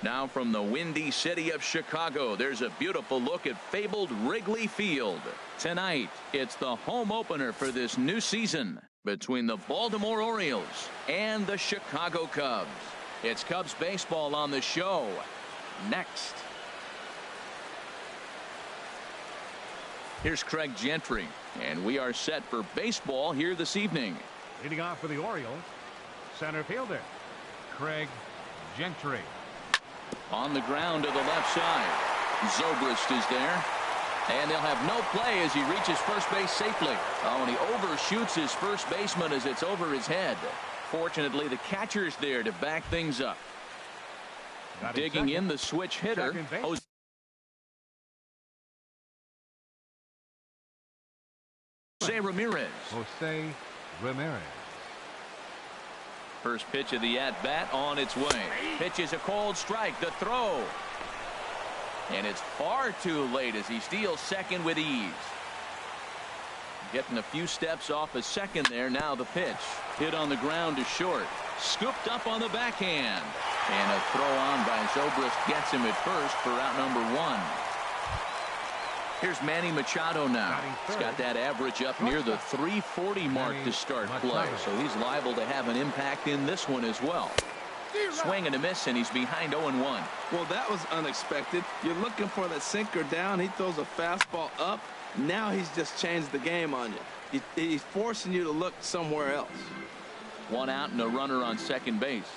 Now from the windy city of Chicago, there's a beautiful look at fabled Wrigley Field. Tonight, it's the home opener for this new season between the Baltimore Orioles and the Chicago Cubs. It's Cubs baseball on the show next. Here's Craig Gentry, and we are set for baseball here this evening. Leading off for the Orioles, center fielder Craig Gentry. On the ground to the left side. Zobrist is there. And they'll have no play as he reaches first base safely. Oh, and he overshoots his first baseman as it's over his head. Fortunately, the catcher's there to back things up. Digging in the switch hitter. Jose Ramirez. Jose Ramirez. First pitch of the at-bat on its way. Pitch is a cold strike. The throw. And it's far too late as he steals second with ease. Getting a few steps off a second there. Now the pitch. Hit on the ground to short. Scooped up on the backhand. And a throw on by Zobrist gets him at first for out number one. Here's Manny Machado now. He's got that average up near the 340 mark to start play. So he's liable to have an impact in this one as well. Swing and a miss, and he's behind 0-1. Well, that was unexpected. You're looking for the sinker down. He throws a fastball up. Now he's just changed the game on you. He's forcing you to look somewhere else. One out and a runner on second base.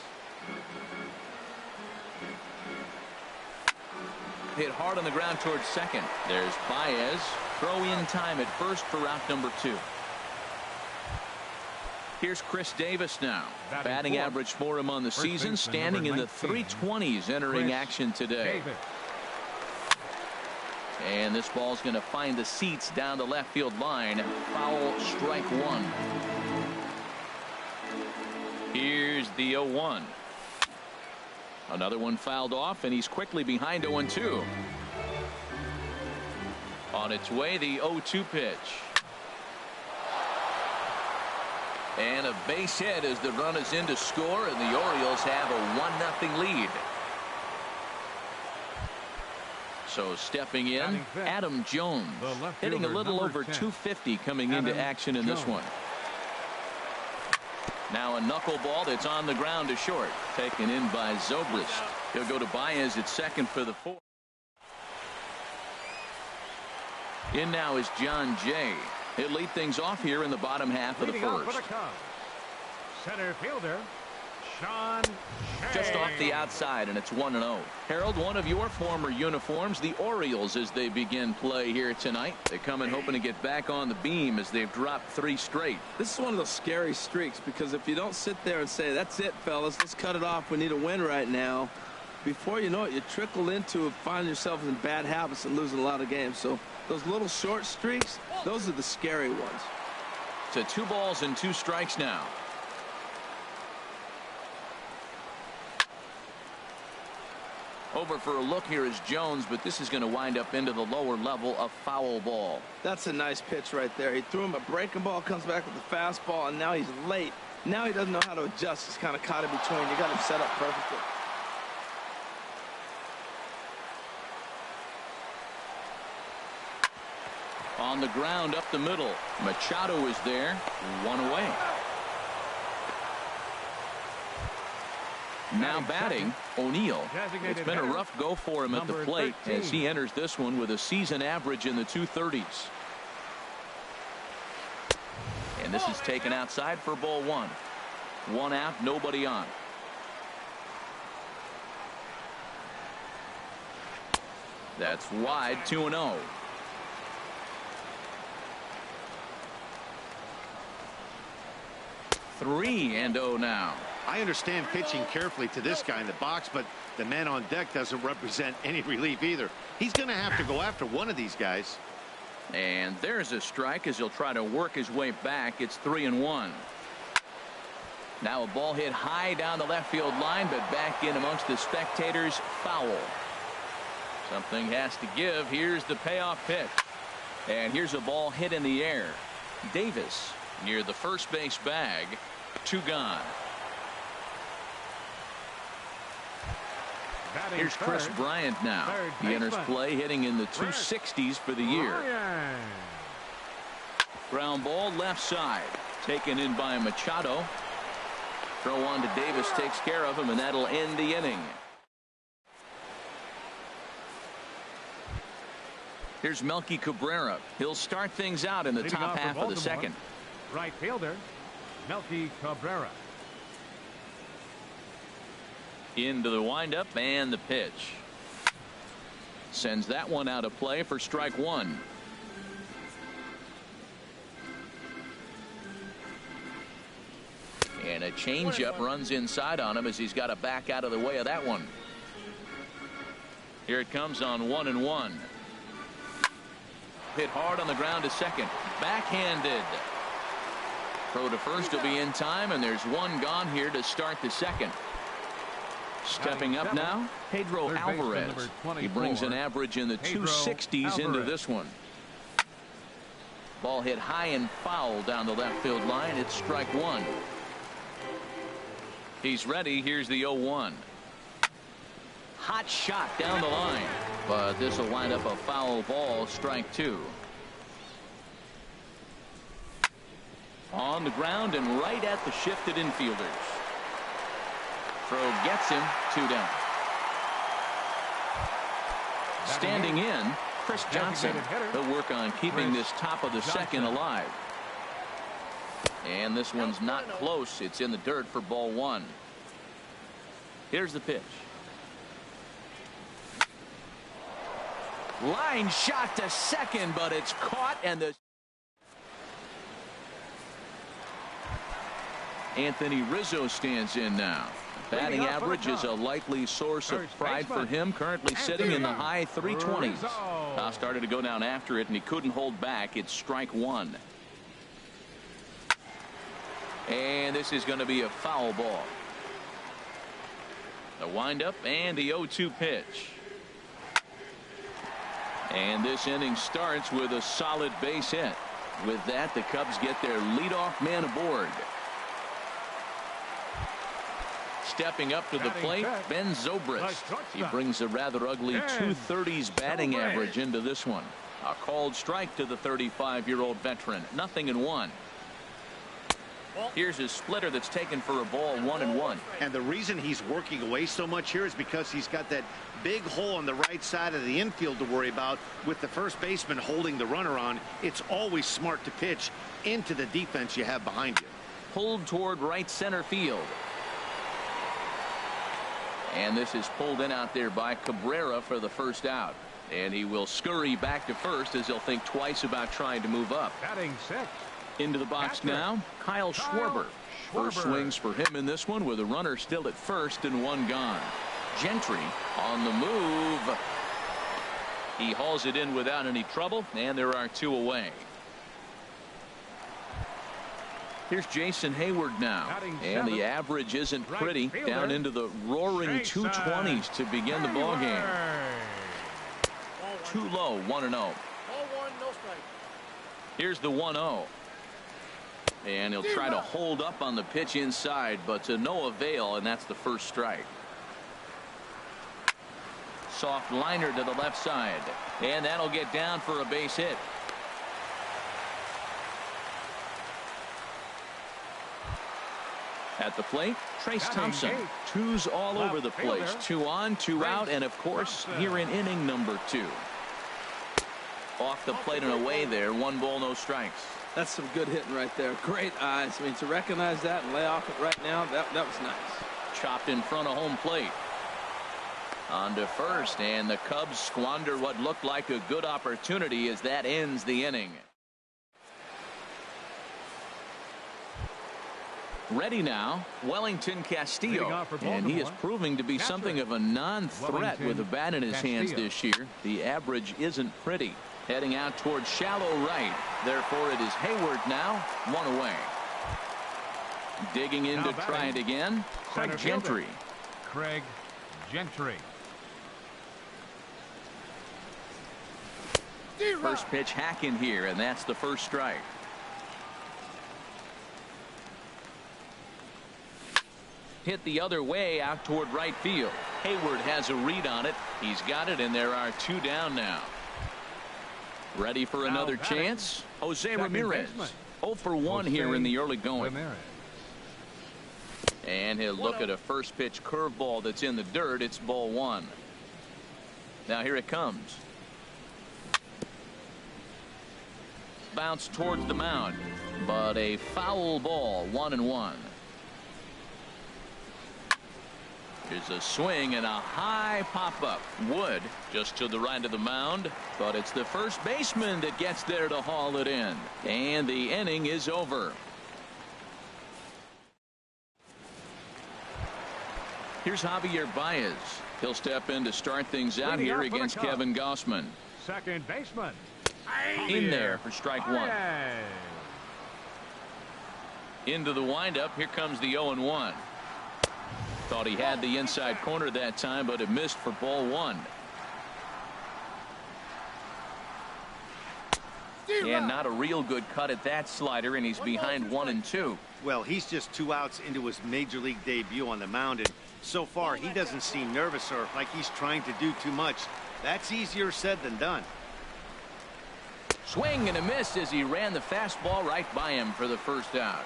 Hit hard on the ground towards second. There's Baez. Throw in time at first for out number two. Here's Chris Davis now. Batting average for him on the season, standing in the 320s entering action today. And this ball's going to find the seats down the left field line. Foul, strike one. Here's the 0-1. Another one fouled off, and he's quickly behind 0-2. On its way, the 0-2 pitch. And a base hit as the run is in to score, and the Orioles have a 1-0 lead. So stepping in, Adam Jones, hitting a little over 250 coming into action in this one. Now a knuckleball that's on the ground to short. Taken in by Zobrist. He'll go to Baez at second for the fourth. In now is John Jay. He'll lead things off here in the bottom half of the first. Center fielder Sean Shea. Just off the outside, and it's 1-0. Harold, one of your former uniforms, the Orioles, as they begin play here tonight. They come in hoping to get back on the beam as they've dropped 3 straight. This is one of those scary streaks, because if you don't sit there and say, that's it, fellas, let's cut it off, we need a win right now, before you know it, you trickle into find yourself in bad habits and losing a lot of games. So those little short streaks, those are the scary ones. To 2 balls and 2 strikes now. Over for a look here is Jones, but this is going to wind up into the lower level of foul ball. That's a nice pitch right there. He threw him a breaking ball, comes back with the fastball, and now he's late. Now he doesn't know how to adjust. He's kind of caught in between. You got him set up perfectly. On the ground up the middle. Machado is there. 1 away. Now batting, O'Neill. It's been a rough go for him at the plate as he enters this one with a season average in the 230s. And this is taken outside for ball 1. 1 out, nobody on. That's wide, 2-0. 3-0 now. I understand pitching carefully to this guy in the box, but the man on deck doesn't represent any relief either. He's going to have to go after one of these guys. And there's a strike as he'll try to work his way back. It's 3-1. Now a ball hit high down the left field line, but back in amongst the spectators. Foul. Something has to give. Here's the payoff pitch. And here's a ball hit in the air. Davis near the first base bag. 2 gone. Here's Chris Bryant now. He enters play hitting in the 260s for the year. Ground ball left side. Taken in by Machado. Throw on to Davis takes care of him, and that'll end the inning. Here's Melky Cabrera. He'll start things out in the top half of the second. Right fielder, Melky Cabrera. Into the windup and the pitch. Sends that one out of play for strike one. And a changeup runs inside on him as he's got to back out of the way of that one. Here it comes on 1-1. Hit hard on the ground to second. Backhanded. Throw to first will be in time, and there's one gone here to start the second. Stepping up now, Pedro Alvarez. He brings an average in the 260s into this one. Ball hit high and foul down the left field line. It's strike one. He's ready. Here's the 0-1. Hot shot down the line, but this will wind up a foul ball. Strike two. On the ground and right at the shifted infielders. Throw gets him. 2 down. Standing in, Chris Johnson. He'll work on keeping this top of the second alive. And this one's not close. It's in the dirt for ball one. Here's the pitch. Line shot to second, but it's caught, and the Anthony Rizzo stands in now. Batting average is a likely source of pride for him, currently sitting in the high 320s. Started to go down after it, and he couldn't hold back. It's strike one. And this is going to be a foul ball. The windup and the 0-2 pitch. And this inning starts with a solid base hit. With that, the Cubs get their leadoff man aboard. Stepping up to the plate, Ben Zobrist. He brings a rather ugly 230s batting average into this one. A called strike to the 35-year-old veteran. 0-1. Here's his splitter that's taken for a ball. 1-1. And the reason he's working away so much here is because he's got that big hole on the right side of the infield to worry about. With the first baseman holding the runner on, it's always smart to pitch into the defense you have behind you. Pulled toward right center field. And this is pulled in out there by Cabrera for the first out. And he will scurry back to first as he'll think twice about trying to move up. Batting six. Into the box now, Kyle Schwarber. First swings for him in this one with a runner still at first and one gone. Gentry on the move. He hauls it in without any trouble, and there are two away. Here's Jason Hayward now, and the average isn't pretty. Down into the roaring 220s to begin the ball game. Too low. 1-0. Here's the 1-0. And he'll try to hold up on the pitch inside, but to no avail, and that's the first strike. Soft liner to the left side, and that'll get down for a base hit. At the plate, Trace Thompson. Twos all over the place. 2 on, 2 out, and of course here in inning number 2. Off the plate and away there. 1 ball, no strikes. That's some good hitting right there. Great eyes. I mean, to recognize that and lay off it right now, that was nice. Chopped in front of home plate. On to first, and the Cubs squander what looked like a good opportunity as that ends the inning. Ready now, Wellington Castillo, and he is proving to be something of a non-threat with a bat in his hands this year. The average isn't pretty. Heading out towards shallow right. Therefore, it is Hayward now, 1 away. Digging in to try it again, Craig Gentry. Craig Gentry. First pitch hack in here, and that's the first strike. hit the other way out toward right field. Hayward has a read on it. He's got it, and there are 2 down now. Ready for another chance? Jose Ramirez. 0 for 1 here in the early going. And he'll look at a first pitch curveball that's in the dirt. It's ball 1. Now here it comes. Bounce towards the mound, but a foul ball. 1-1. Here's a swing and a high pop-up. Wood just to the right of the mound, but it's the first baseman that gets there to haul it in. And the inning is over. Here's Javier Baez. He'll step in to start things out here against Kevin Gausman. Second baseman. In there for strike 1. Into the windup. Here comes the 0-1. Thought he had the inside corner that time, but it missed for ball 1. And not a real good cut at that slider, and he's behind 1-2. Well, he's just 2 outs into his major league debut on the mound, and so far he doesn't seem nervous or like he's trying to do too much. That's easier said than done. Swing and a miss as he ran the fastball right by him for the first out.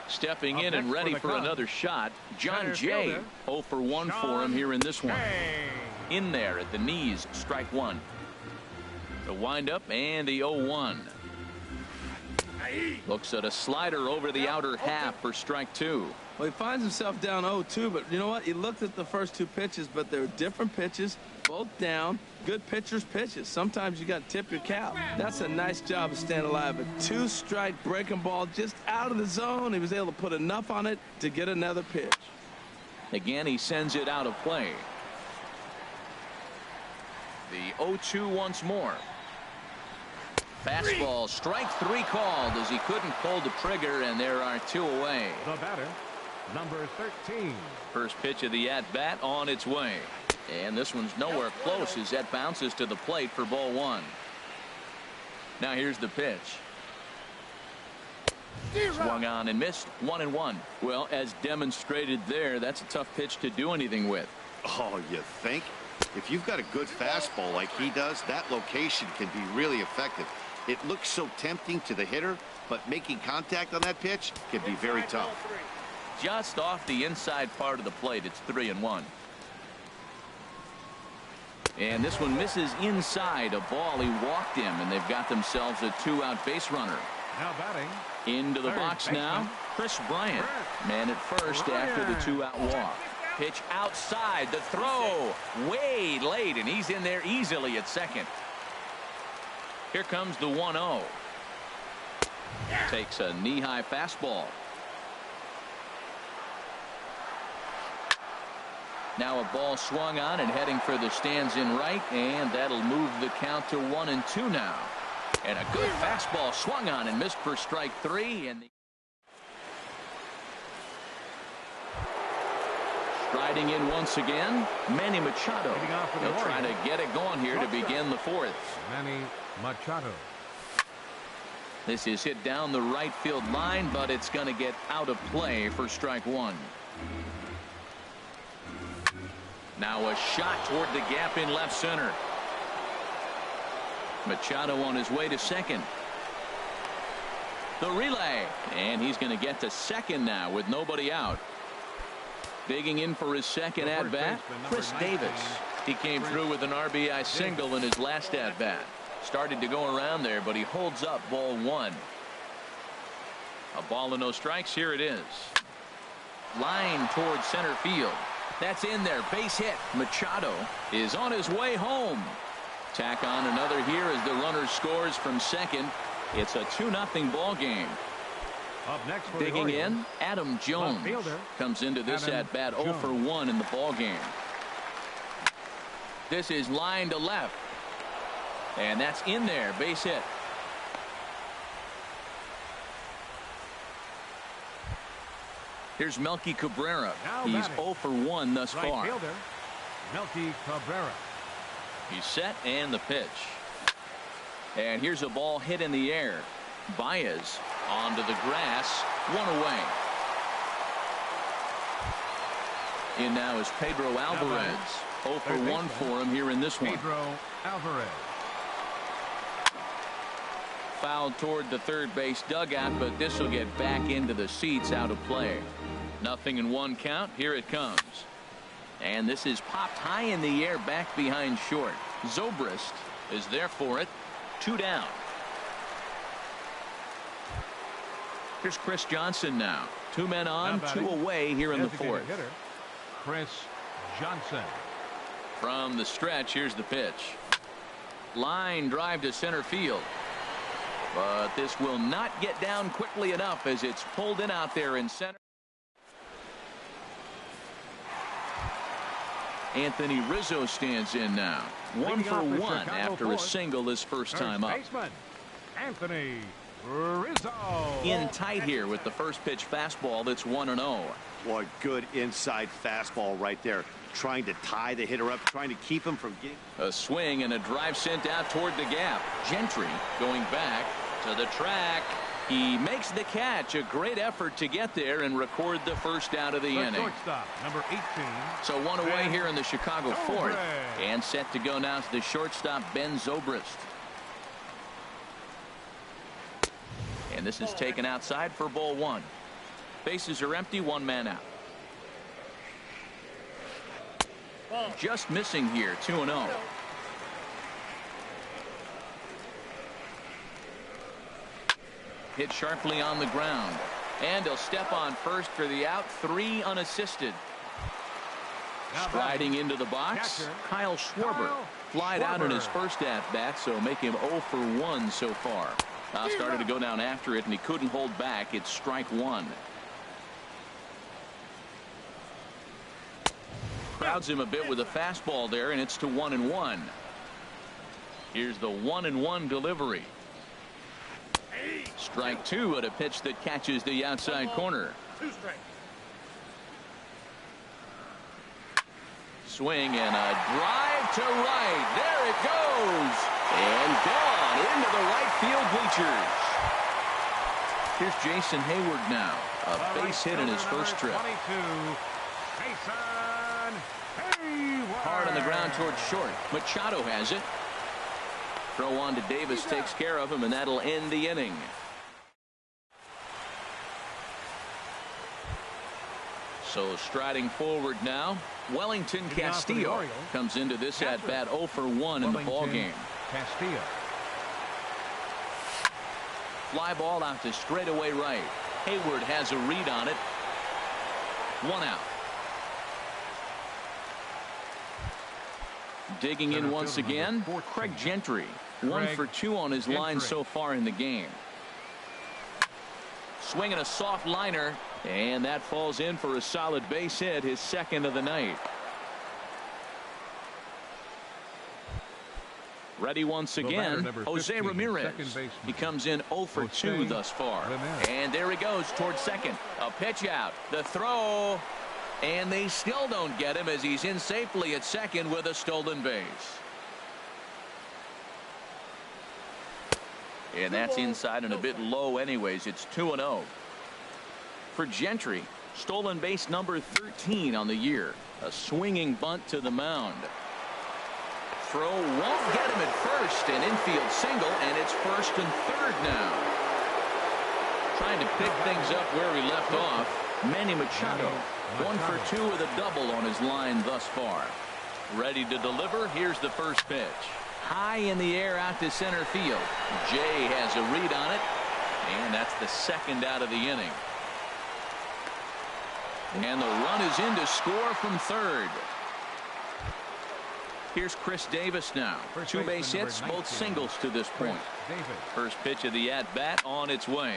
Stepping in and ready for another shot, John Jay. 0 for 1 for him here in this one. In there at the knees, strike 1. The windup and the 0-1. Looks at a slider over the outer half for strike 2. Well, he finds himself down 0-2, but you know what? He looked at the first 2 pitches, but they're different pitches, both down. Good pitchers' pitches. Sometimes you got to tip your cap. That's a nice job of staying alive. A 2-strike breaking ball just out of the zone. He was able to put enough on it to get another pitch. Again, he sends it out of play. The 0-2 once more. Fastball, strike 3 called as he couldn't pull the trigger, and there are 2 away. The batter, number 13. First pitch of the at-bat on its way. And this one's nowhere close as that bounces to the plate for ball 1. Now here's the pitch. Swung on and missed. 1-1. Well, as demonstrated there, that's a tough pitch to do anything with. Oh, you think? If you've got a good fastball like he does, that location can be really effective. It looks so tempting to the hitter, but making contact on that pitch can be very tough. Just off the inside part of the plate, it's 3-1. And this one misses inside a ball. He walked him, and they've got themselves a 2-out base runner. Now batting. Into the box now, Chris Bryant. Man at first after the 2-out walk. Pitch outside, the throw way late, and he's in there easily at second. Here comes the 1-0. Takes a knee-high fastball. Now a ball swung on and heading for the stands in right, and that'll move the count to 1-2 now. And a good fastball swung on and missed for strike 3. And striding in once again, Manny Machado. He'll try to get it going here to begin the 4th. Manny Machado. This is hit down the right field line, but it's going to get out of play for strike 1. Now a shot toward the gap in left center. Machado on his way to second. The relay, and he's going to get to second now with nobody out. Digging in for his second at-bat, Chris Davis. He came through with an RBI single in his last at-bat. Started to go around there, but he holds up ball 1. A ball and no strikes. Here it is. Line towards center field. That's in there. Base hit. Machado is on his way home. Tack on another here as the runner scores from second. It's a 2-0 ball game. Up next for Digging in, Adam Jones comes into this at-bat 0 for 1 in the ball game. This is line to left. And that's in there. Base hit. Here's Melky Cabrera. He's 0 for 1 thus far. Melky Cabrera. He's set and the pitch. And here's a ball hit in the air. Baez onto the grass. 1 away. In now is Pedro Alvarez. 0 for 1 for him here in this one. Pedro Alvarez. Fouled toward the third base dugout, but this will get back into the seats, out of play. 0-1 count. Here it comes. And this is popped high in the air back behind short. Zobrist is there for it. 2 down. Here's Chris Johnson now. 2 men on, 2 away here in the fourth. Hitter, Chris Johnson. From the stretch, here's the pitch. Line drive to center field. But this will not get down quickly enough as it's pulled in out there in center. Anthony Rizzo stands in now. 1 for 1 after a single his first time up. Anthony Rizzo. In tight here with the first pitch fastball that's 1-0. Boy, good inside fastball right there. Trying to tie the hitter up, trying to keep him from getting. A swing and a drive sent out toward the gap. Gentry going back to the track. He makes the catch. A great effort to get there and record the first out of the inning. Shortstop, number 18. So 1 away here in the Chicago fourth. And set to go now to the shortstop, Ben Zobrist. And this is taken outside for ball 1. Bases are empty, 1 man out. Just missing here, 2-0. Hit sharply on the ground. And he'll step on first for the out. 3 unassisted. Striding into the box, Kyle Schwarber. Flied out in his first at-bat, so make him 0 for 1 so far. Now started to go down after it, and he couldn't hold back. It's strike 1. Crowds him a bit with a fastball there, and it's to 1-1. Here's the 1-1 delivery. Strike 2 at a pitch that catches the outside corner. 2 strikes. Swing and a drive to right. There it goes. And gone into the right field bleachers. Here's Jason Hayward now. A base hit in his first trip. 22, Jason Hayward. Hard on the ground towards short. Machado has it. Throw on to Davis takes care of him, and that'll end the inning. So striding forward now, Wellington Castillo comes into this at bat 0 for 1 in the ball game. Castillo. Fly ball out to straightaway right. Hayward has a read on it. 1 out. Digging in once again, Craig Gentry. 1 for 2 on his line so far in the game. Swinging a soft liner, and that falls in for a solid base hit, his second of the night. Ready once again, Jose Ramirez. He comes in 0 for 2 thus far. And there he goes towards second. A pitch out, the throw, and they still don't get him as he's in safely at second with a stolen base. And that's inside and a bit low anyways. It's 2-0. For Gentry, stolen base number 13 on the year. A swinging bunt to the mound. Throw won't get him at first, an infield single, and it's first and third now. Trying to pick things up where he left off, Manny Machado. 1 for 2 with a double on his line thus far. Ready to deliver. Here's the first pitch. High in the air out to center field. Jay has a read on it, and that's the second out of the inning. And the run is in to score from third. Here's Chris Davis now. 2 base hits, both singles to this point. First pitch of the at-bat on its way.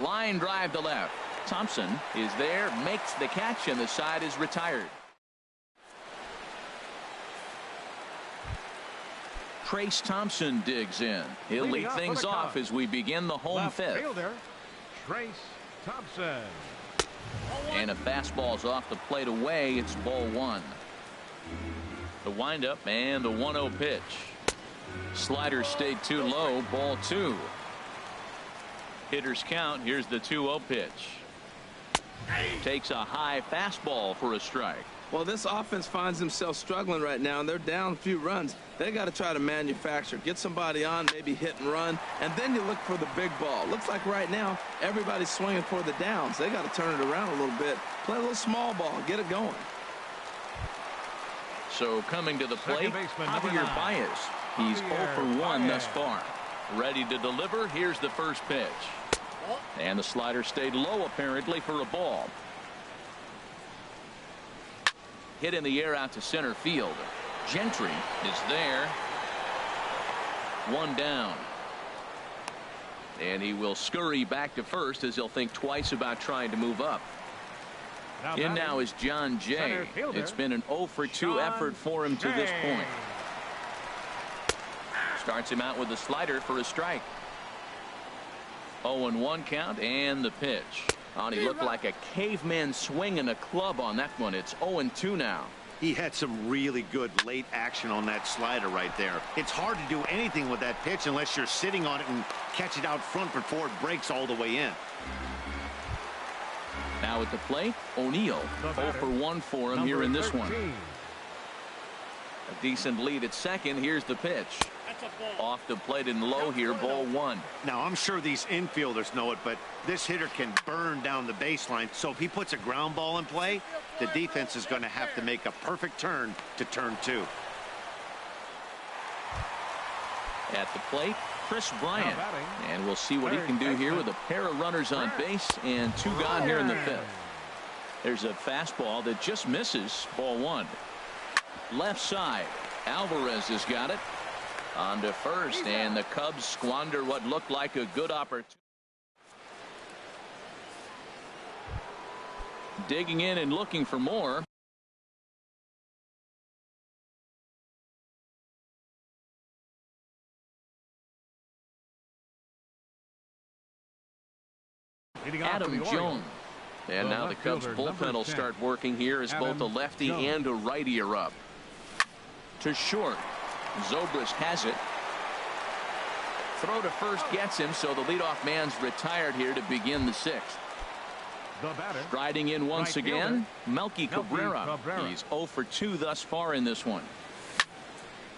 Line drive to left. Thompson is there, makes the catch, and the side is retired. Trace Thompson digs in. He'll lead things off as we begin the home fifth. Fielder, Trace Thompson. And a fastball's off the plate away. It's ball 1. The windup and the 1-0 pitch. Slider stayed too low. Ball 2. Hitters count. Here's the 2-0 pitch. Takes a high fastball for a strike. Well, this offense finds themselves struggling right now, and they're down a few runs. They got to try to manufacture, get somebody on, maybe hit and run, and then you look for the big ball. Looks like right now everybody's swinging for the downs. They got to turn it around a little bit, play a little small ball, get it going. So coming to the plate, Javier Baez. He's 0 for 1 thus far. Ready to deliver. Here's the first pitch. And the slider stayed low apparently for a ball. Hit in the air out to center field. Gentry is there. One down. And he will scurry back to first as he'll think twice about trying to move up. In now is John Jay. It's been an 0 for 2 effort for him to this point. Starts him out with a slider for a strike. 0-1 count and the pitch. He looked like a caveman swinging a club on that one. It's 0-2 now. He had some really good late action on that slider right there. It's hard to do anything with that pitch unless you're sitting on it and catch it out front before it breaks all the way in. Now at the plate, O'Neill. 0 for 1 for him here in this one. A decent lead at second. Here's the pitch. Off the plate and low here, ball 1. Now, I'm sure these infielders know it, but this hitter can burn down the baseline. So if he puts a ground ball in play, the defense is going to have to make a perfect turn to turn 2. At the plate, Chris Bryant. And we'll see what he can do here with a pair of runners on base and 2 gone here in the 5th. There's a fastball that just misses, ball 1. Left side, Alvarez has got it. On to first, and the Cubs squander what looked like a good opportunity. Digging in and looking for more. Adam Jones. And now the Cubs bullpen will start working here as both a lefty and a righty are up. To short. Zobrist has it. Throw to first gets him, so the leadoff man's retired here to begin the 6th. Striding in once again, Melky Cabrera. He's 0 for 2 thus far in this one.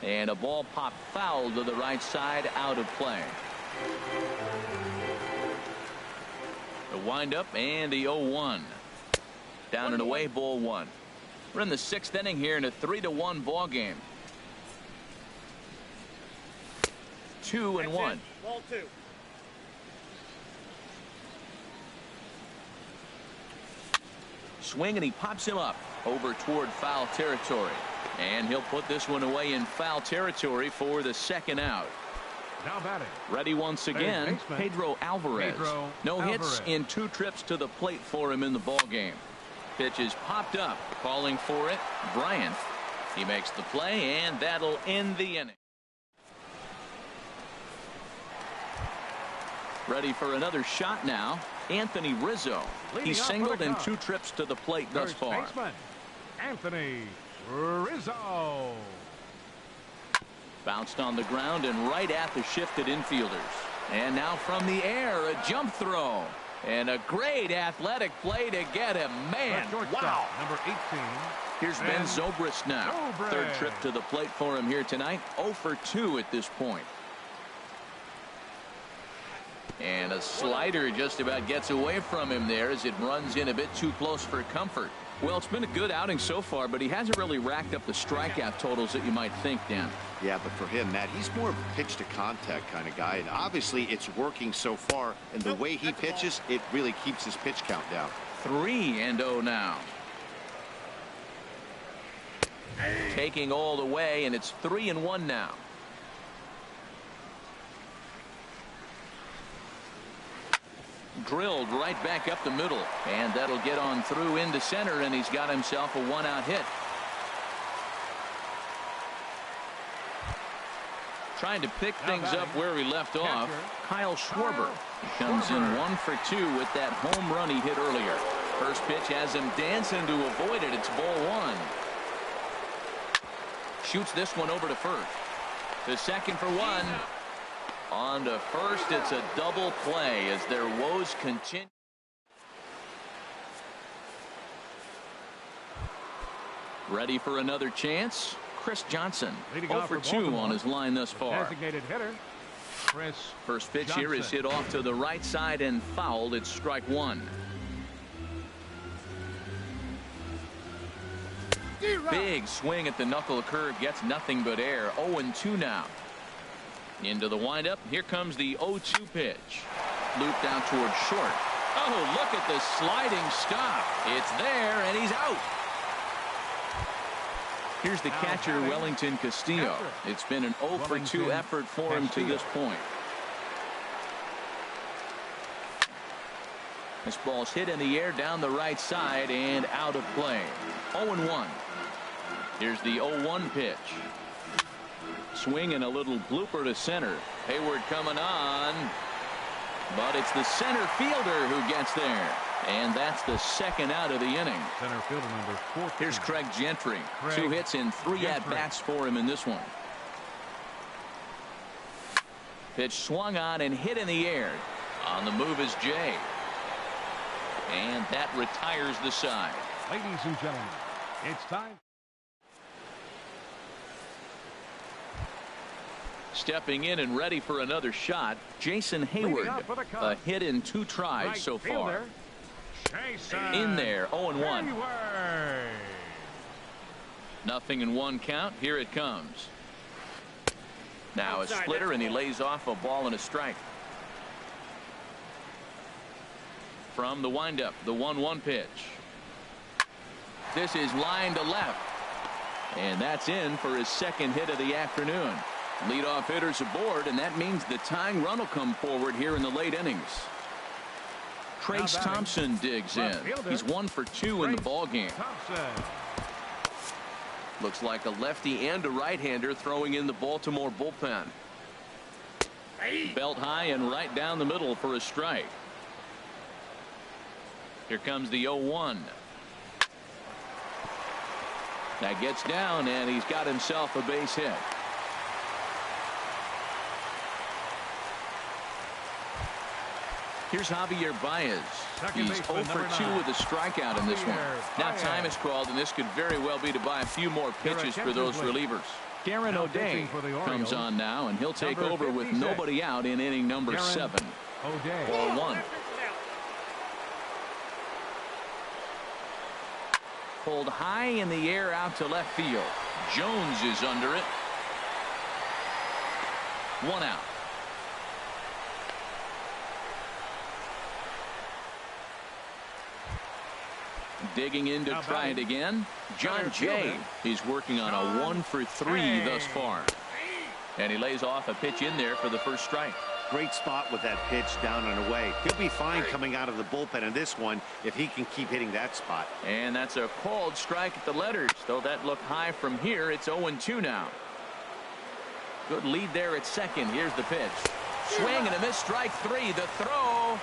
And a ball popped foul to the right side, out of play. The windup and the 0-1. Down and away, ball 1. We're in the 6th inning here in a 3-1 ball game. 2-1. Ball 2. Swing, and he pops him up over toward foul territory. And he'll put this one away in foul territory for the 2nd out. Now batting. Ready once again, Pedro Alvarez. No hits in 2 trips to the plate for him in the ball game. Pitch is popped up, calling for it. Bryant. He makes the play, and that'll end the inning. Ready for another shot now, Anthony Rizzo. He's singled in 2 trips to the plate thus far. Anthony Rizzo. Bounced on the ground and right at the shifted infielders. And now from the air, a jump throw. And a great athletic play to get him. Man, wow. Number 18. Here's Ben Zobrist now. 3rd trip to the plate for him here tonight. 0 for 2 at this point. And a slider just about gets away from him there as it runs in a bit too close for comfort. Well, it's been a good outing so far, but he hasn't really racked up the strikeout totals that you might think, Dan. Yeah, but for him, Matt, he's more of a pitch to contact kind of guy, and obviously it's working so far, and the way he pitches, it really keeps his pitch count down. 3-0 now. Taking all the way, and it's 3-1 now. Drilled right back up the middle, and that'll get on through into center, and he's got himself a 1-out hit. Trying to pick things up where he left off, Kyle Schwarber. He comes in 1 for 2 with that home run he hit earlier. First pitch has him dancing to avoid it. It's ball 1. Shoots this one over to first. To second for 1. On to first, it's a double play as their woes continue. Ready for another chance. Chris Johnson, Leading 0 off for for 2 Baltimore, on his line thus far. Designated hitter, Chris First pitch Johnson. here is hit off to the right side and fouled. It's strike one. Big swing at the knuckle curve, gets nothing but air. 0-2 now. Into the windup. Here comes the 0-2 pitch. Looped out towards short. Oh, look at the sliding stop. It's there, and he's out. Here's the catcher, Wellington Castillo. It's been an 0 for 2 effort for him to this point. This ball's hit in the air down the right side and out of play. 0-1. Here's the 0-1 pitch. Swing and a little blooper to center. Hayward coming on. But it's the center fielder who gets there. And that's the second out of the inning. Center fielder number 14. Here's Craig Gentry. Craig 2 hits and 3 at-bats for him in this one. Pitch swung on and hit in the air. On the move is Jay. And that retires the side. Ladies and gentlemen, it's time. Stepping in and ready for another shot, Jason Hayward. A hit in 2 tries Right so far. fielder, Jason In there, 0-1. Hayward. Nothing in 1 count. Here it comes. Now a splitter, and he lays off a ball and a strike. From the windup, the 1-1 pitch. This is line to left. And that's in for his second hit of the afternoon. Leadoff hitters aboard, and that means the tying run will come forward here in the late innings. Trace Thompson digs in. He's 1 for 2 in the ballgame. Looks like a lefty and a right-hander throwing in the Baltimore bullpen. Belt high and right down the middle for a strike. Here comes the 0-1. That gets down, and he's got himself a base hit. Here's Javier Baez. He's 0 for 2 with a strikeout in this one. Now time is called, and this could very well be to buy a few more pitches for those relievers. Darren O'Day comes on now, and he'll take over with nobody out in inning number 7. Ball 1. Pulled high in the air out to left field. Jones is under it. 1 out. Digging in to try it again. John Jay. He's working on a 1 for 3 thus far. And he lays off a pitch in there for the first strike. Great spot with that pitch down and away. He'll be fine coming out of the bullpen in this one if he can keep hitting that spot. And that's a called strike at the letters. Though that looked high from here, it's 0-2 now. Good lead there at second. Here's the pitch. Swing and a miss, strike 3. The throw.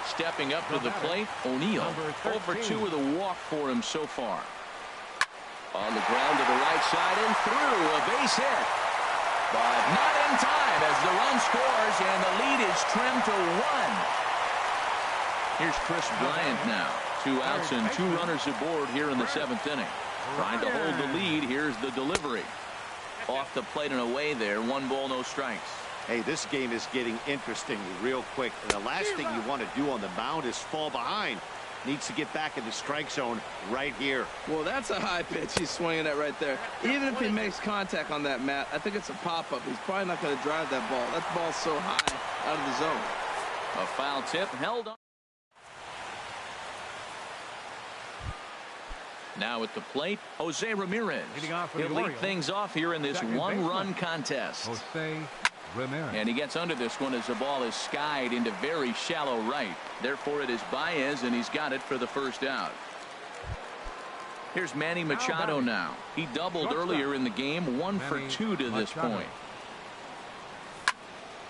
Stepping up to the plate, O'Neill. 0 for 2 with a walk for him so far. On the ground to the right side and through. A base hit. But not in time as the run scores and the lead is trimmed to 1. Here's Chris Bryant now. 2 outs and 2 runners aboard here in the 7th inning. Trying to hold the lead. Here's the delivery. Off the plate and away there. 1 ball, no strikes. Hey, this game is getting interesting real quick. And the last thing you want to do on the mound is fall behind. Needs to get back in the strike zone right here. Well, that's a high pitch he's swinging at right there. Even if he makes contact on that, Matt, I think it's a pop-up. He's probably not going to drive that ball. That ball's so high out of the zone. A foul tip held on. Now at the plate, Jose Ramirez. He'll lead things off here in this 1-run contest. Jose Ramirez. And he gets under this one as the ball is skied into very shallow right. Therefore, it is Baez, and he's got it for the first out. Here's Manny Machado now. He doubled earlier in the game, 1 for 2 to this point.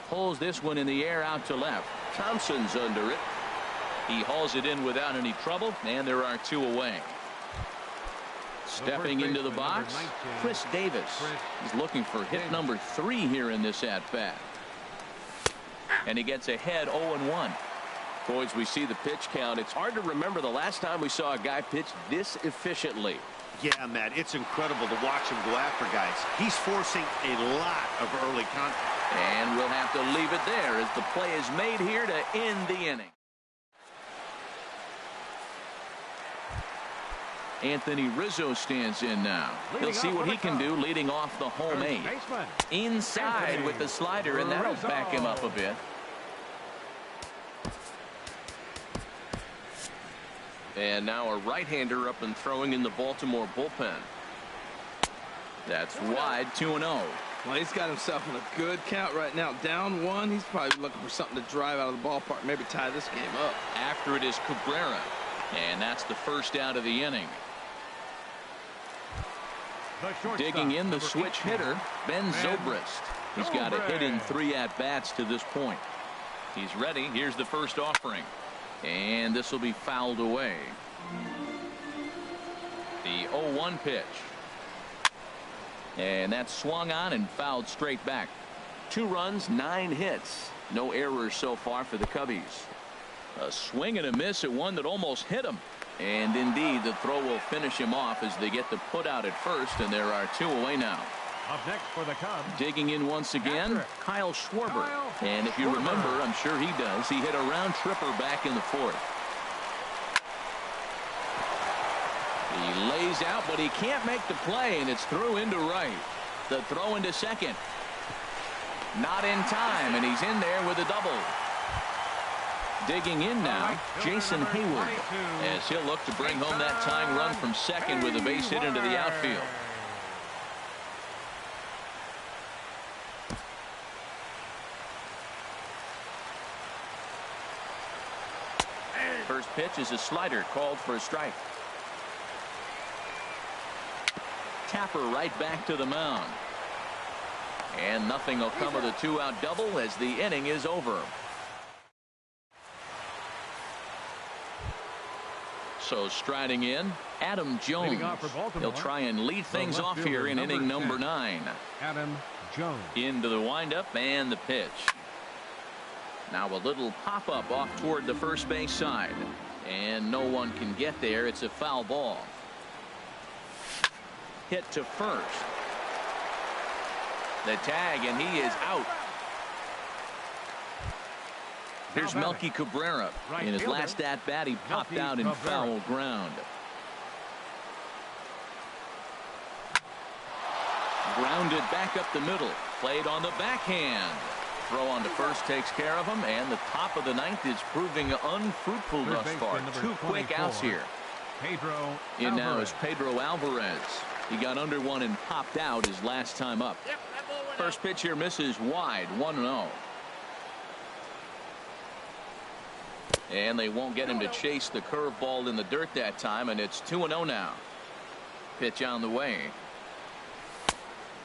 Pulls this one in the air out to left. Thompson's under it. He hauls it in without any trouble, and there are 2 away. Stepping into the box, Chris Davis. He's looking for hit number 3 here in this at-bat. And he gets ahead 0-1. Boys, we see the pitch count. It's hard to remember the last time we saw a guy pitch this efficiently. Yeah, Matt, it's incredible to watch him go after guys. He's forcing a lot of early contact. And we'll have to leave it there as the play is made here to end the inning. Anthony Rizzo stands in now. He'll see what he can do leading off the home eight. Inside with the slider, and that'll back him up a bit. And now a right-hander up and throwing in the Baltimore bullpen. That's wide, 2-0. Well, he's got himself in a good count right now. Down one, he's probably looking for something to drive out of the ballpark, maybe tie this game up. After it is Cabrera, and that's the first out of the inning. Digging in the switch hitter, Ben Zobrist. He's got a hit in 3 at-bats to this point. He's ready. Here's the first offering. And this will be fouled away. The 0-1 pitch. And that's swung on and fouled straight back. 2 runs, 9 hits. No errors so far for the Cubbies. A swing and a miss at one that almost hit him. And indeed, the throw will finish him off as they get the put out at first, and there are 2 away now. Up next for the Cubs. Digging in once again, Kyle Schwarber. And if you remember, I'm sure he does, he hit a round tripper back in the 4th. He lays out, but he can't make the play, and it's through into right. The throw into second. Not in time, and he's in there with a double. Digging in now, Jason Hayward, as he'll look to bring home that tying run from second with a base hit into the outfield. First pitch is a slider called for a strike. Tapper right back to the mound. And nothing will come of the 2-out double as the inning is over. So striding in, Adam Jones. He'll try and lead things off here in inning number 9. Adam Jones. Into the windup and the pitch. Now a little pop-up off toward the first base side. And no one can get there. It's a foul ball. Hit to first. The tag, and he is out. Here's Melky Cabrera. In his last at-bat, he popped out in foul ground. Grounded back up the middle. Played on the backhand. Throw on to first takes care of him, and the top of the 9th is proving unfruitful thus far. 2 quick outs here. In now is Pedro Alvarez. He got under one and popped out his last time up. First pitch here misses wide, 1-0. And they won't get him to chase the curveball in the dirt that time, and it's 2-0 now. Pitch on the way.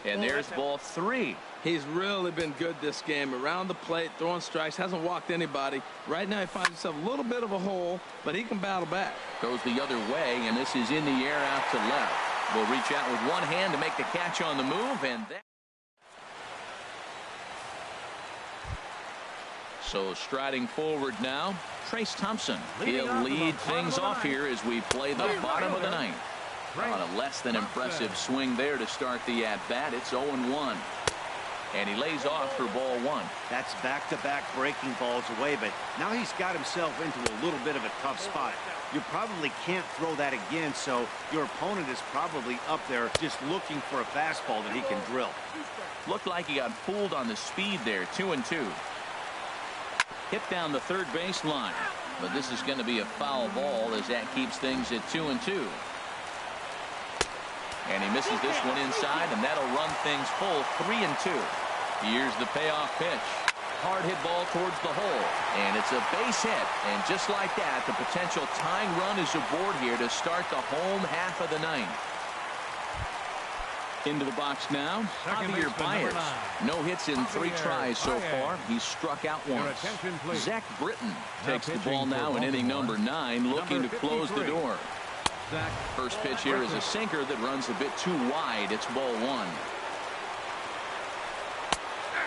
And there's ball 3. He's really been good this game. Around the plate, throwing strikes, hasn't walked anybody. Right now he finds himself a little bit of a hole, but he can battle back. Goes the other way, and this is in the air out to left. Will reach out with one hand to make the catch on the move, and that. So striding forward now, Trace Thompson. He'll lead things off here as we play the bottom of the 9th. On a less than impressive swing there to start the at-bat. It's 0-1. And he lays off for ball 1. That's back-to-back breaking balls away, but now he's got himself into a little bit of a tough spot. You probably can't throw that again, so your opponent is probably up there just looking for a fastball that he can drill. Looked like he got fooled on the speed there. 2-2. Hit down the third baseline, but this is going to be a foul ball as that keeps things at 2-2. And he misses this one inside, and that'll run things full 3-2. Here's the payoff pitch. Hard hit ball towards the hole, and it's a base hit. And just like that, the potential tying run is aboard here to start the home half of the 9th. Into the box now, Javier Baez. No hits in 3 tries so far. He's struck out once. Zach Britton takes the ball now in inning number 9, looking to close the door. First pitch here is a sinker that runs a bit too wide. It's ball 1.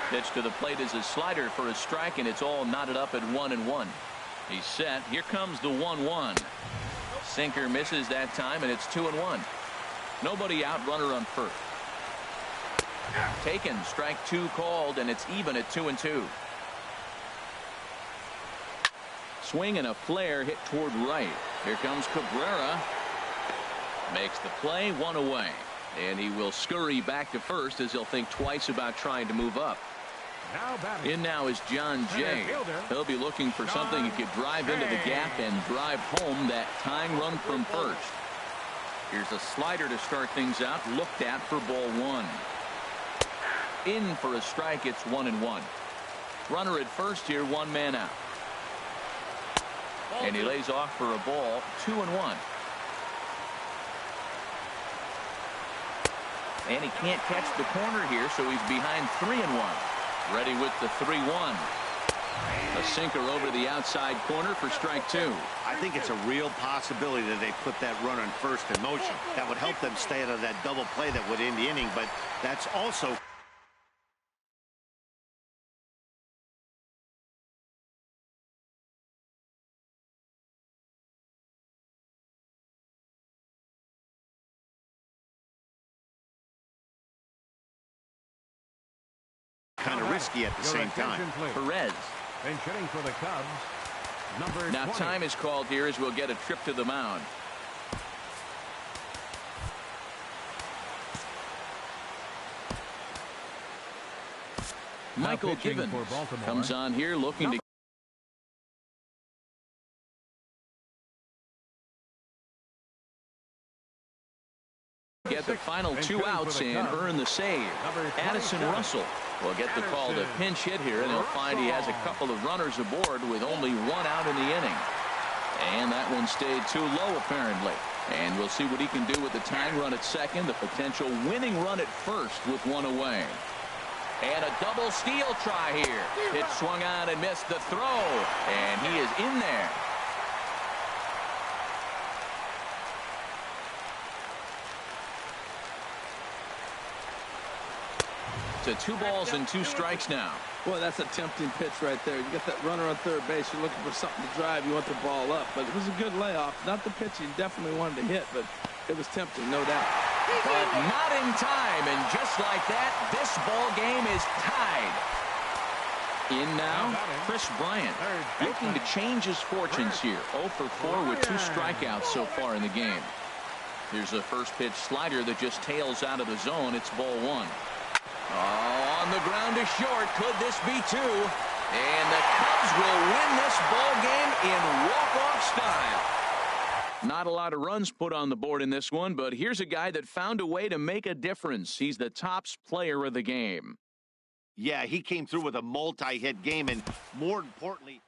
Pitch to the plate is a slider for a strike, and it's all knotted up at 1-1. He's set. Here comes the 1-1. Sinker misses that time, and it's 2-1. Nobody out, runner on first. Taken, strike 2 called, and it's even at 2-2. Swing and a flare hit toward right. Here comes Cabrera. Makes the play, 1 away. And he will scurry back to first as he'll think twice about trying to move up. Now batting. In now is John Jay. He'll be looking for something he could drive into the gap and drive home that tying run from first. Here's a slider to start things out, looked at for ball 1. In for a strike, it's 1-1. Runner at first here, 1 man out. And he lays off for a ball, 2-1. And he can't catch the corner here, so he's behind 3-1. Ready with the 3-1. A sinker over the outside corner for strike 2. I think it's a real possibility that they put that run on first in motion. That would help them stay out of that double play that would end the inning, but that's also kind of risky at the same time. Perez. Bench hitting for the Cubs. Number Now 20. time is called here as we'll get a trip to the mound. Michael pitching Gibbons for Baltimore. comes on here looking to get the final 2 outs and earn the save. Addison Russell will get the call to pinch hit here, and he'll find he has a couple of runners aboard with only 1 out in the inning. And that one stayed too low apparently. And we'll see what he can do with the tying run at second, the potential winning run at first with 1 away. And a double steal try here. It swung on and missed the throw, and he is in there. To 2 balls and 2 strikes now. Boy, that's a tempting pitch right there. You got that runner on third base. You're looking for something to drive. You want the ball up. But it was a good layoff. Not the pitch he definitely wanted to hit, but it was tempting, no doubt. But not in time. And just like that, this ball game is tied. In now, Chris Bryant looking to change his fortunes here. 0 for 4 with 2 strikeouts so far in the game. Here's a first pitch slider that just tails out of the zone. It's ball 1. Oh, on the ground to short. Could this be 2? And the Cubs will win this ball game in walk-off style. Not a lot of runs put on the board in this one, but here's a guy that found a way to make a difference. He's the tops player of the game. Yeah, he came through with a multi-hit game, and more importantly,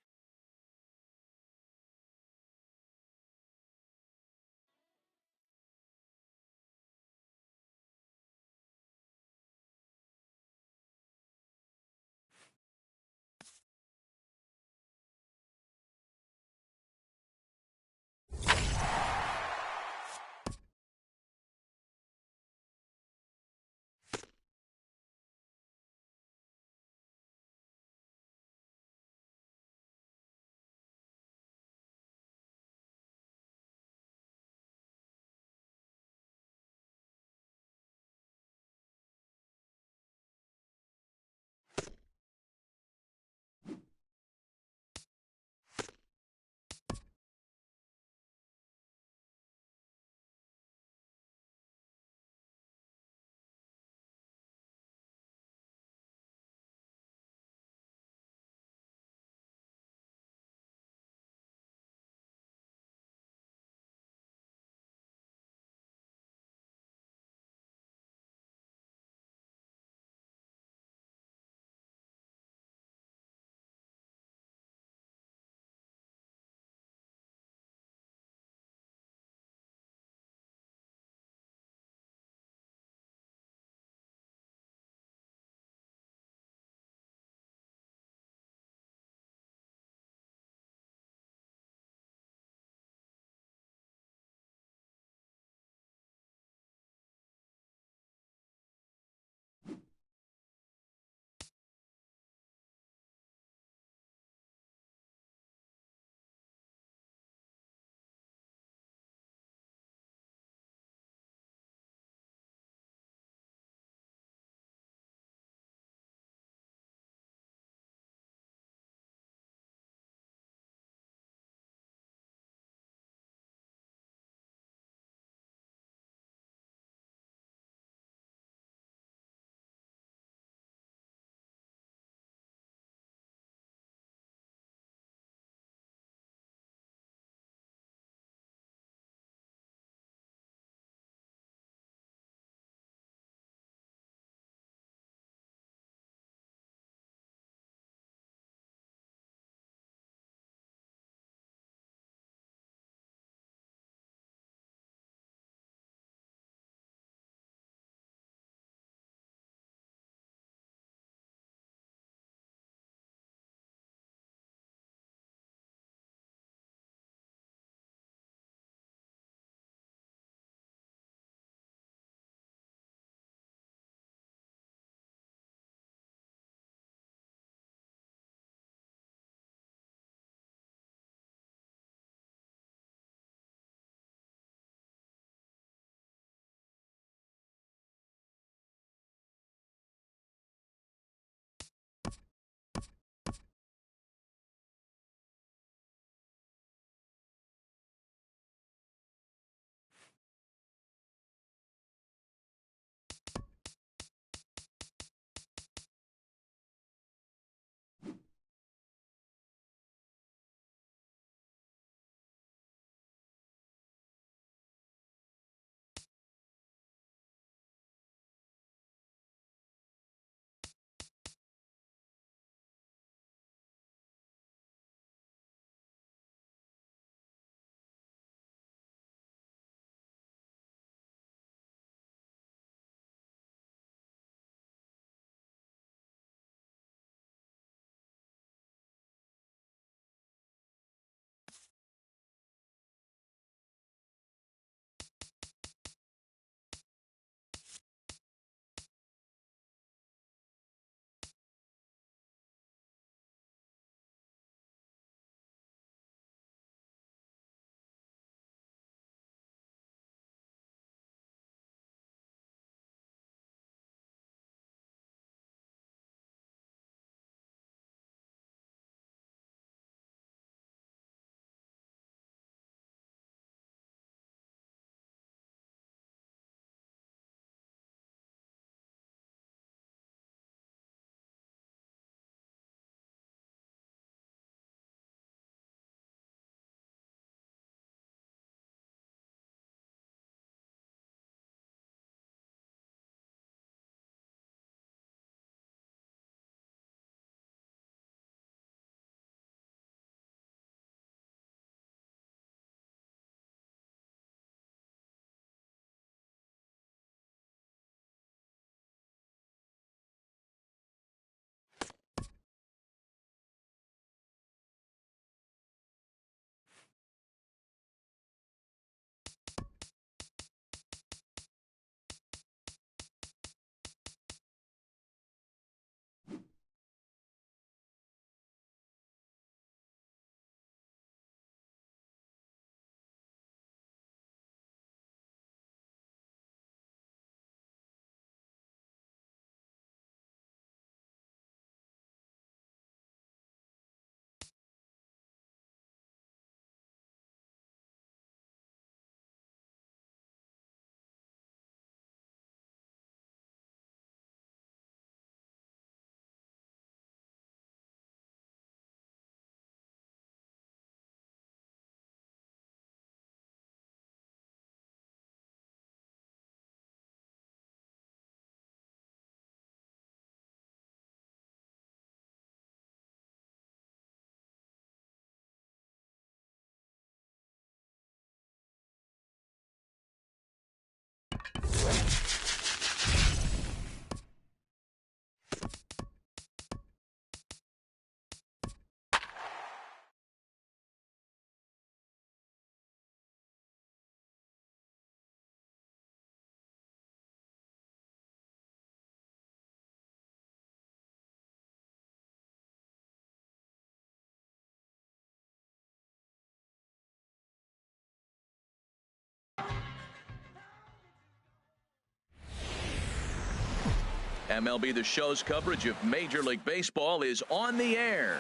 MLB The Show's coverage of Major League Baseball is on the air.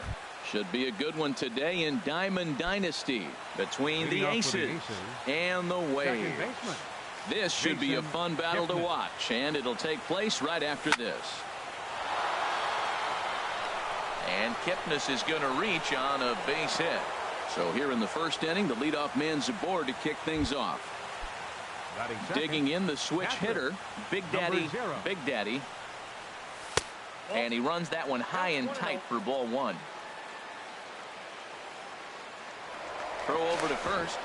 Should be a good one today in Diamond Dynasty between the Aces and the Waves. This should be a fun battle to watch, and it'll take place right after this. And Kipnis is going to reach on a base hit. So here in the first inning, the leadoff man's aboard to kick things off. Digging in the switch hitter, Big Daddy. And he runs that one high and tight for ball one. Throw over to first.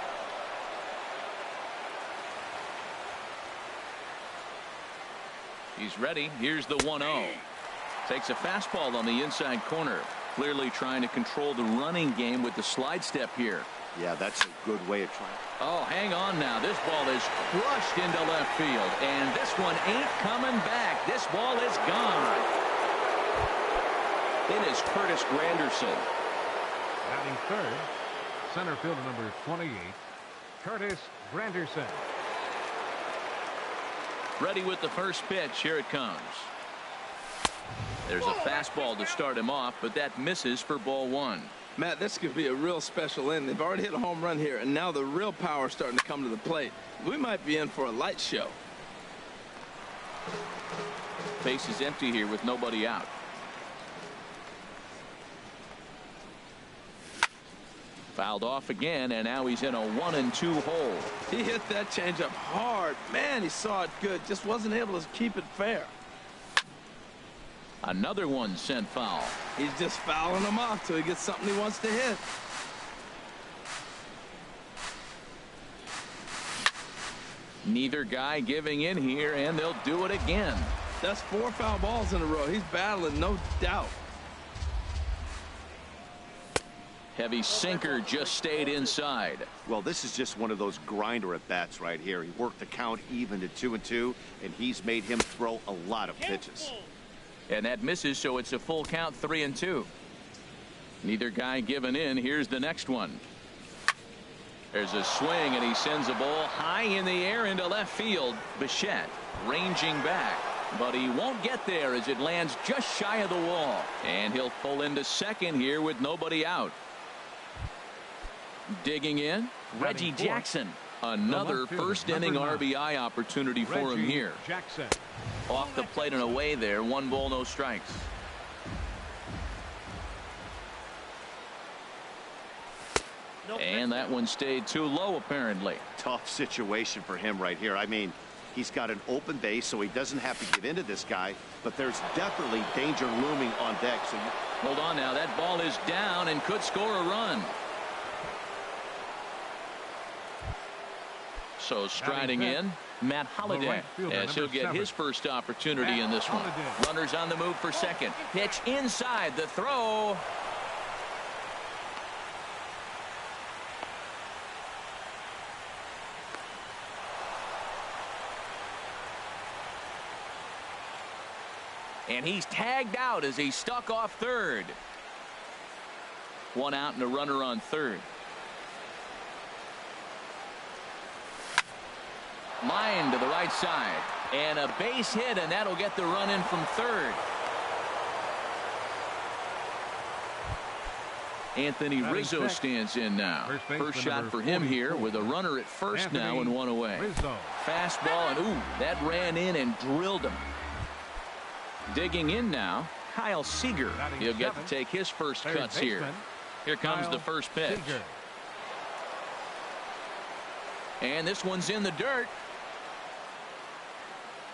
He's ready. Here's the 1-0. Takes a fastball on the inside corner. Clearly trying to control the running game with the slide step here. Yeah, that's a good way of trying. Oh, hang on now. This ball is crushed into left field. And this one ain't coming back. This ball is gone. It is Curtis Granderson. Batting third, center fielder number 28, Curtis Granderson. Ready with the first pitch. Here it comes. There's a fastball to start him off, but that misses for ball one. Matt, this could be a real special inning. They've already hit a home run here, and now the real power is starting to come to the plate. We might be in for a light show. Base is empty here with nobody out. Fouled off again, and now he's in a 1-2 hole. He hit that changeup hard. Man, he saw it good. Just wasn't able to keep it fair. Another one sent foul. He's just fouling them off till he gets something he wants to hit. Neither guy giving in here, and they'll do it again. That's 4 foul balls in a row. He's battling, no doubt. Heavy sinker just stayed inside. Well, this is just one of those grinder at bats right here. He worked the count even to 2-2, and he's made him throw a lot of pitches. And that misses, so it's a full count, 3-2. Neither guy giving in. Here's the next one. There's a swing, and he sends a ball high in the air into left field. Bichette ranging back, but he won't get there as it lands just shy of the wall. And he'll pull into second here with nobody out. Digging in, Reggie Jackson. Another first inning RBI opportunity for him here. Off the plate and away there. 1 ball, no strikes. And that one stayed too low, apparently. Tough situation for him right here. I mean, he's got an open base, so he doesn't have to give into this guy, but there's definitely danger looming on deck. So hold on now. That ball is down and could score a run. So striding in, Matt Holliday, as he'll get his first opportunity in this one. Runners on the move for second. Pitch inside, the throw. And he's tagged out as he's stuck off third. 1 out and a runner on third. Line to the right side, and a base hit, and that'll get the run in from third. Anthony Rizzo stands in now. First shot for him here with a runner at first now and 1 away. Fastball, and ooh, that ran in and drilled him. Digging in now, Kyle Seager. He'll get to take his first cuts here. Here comes the first pitch. And this one's in the dirt.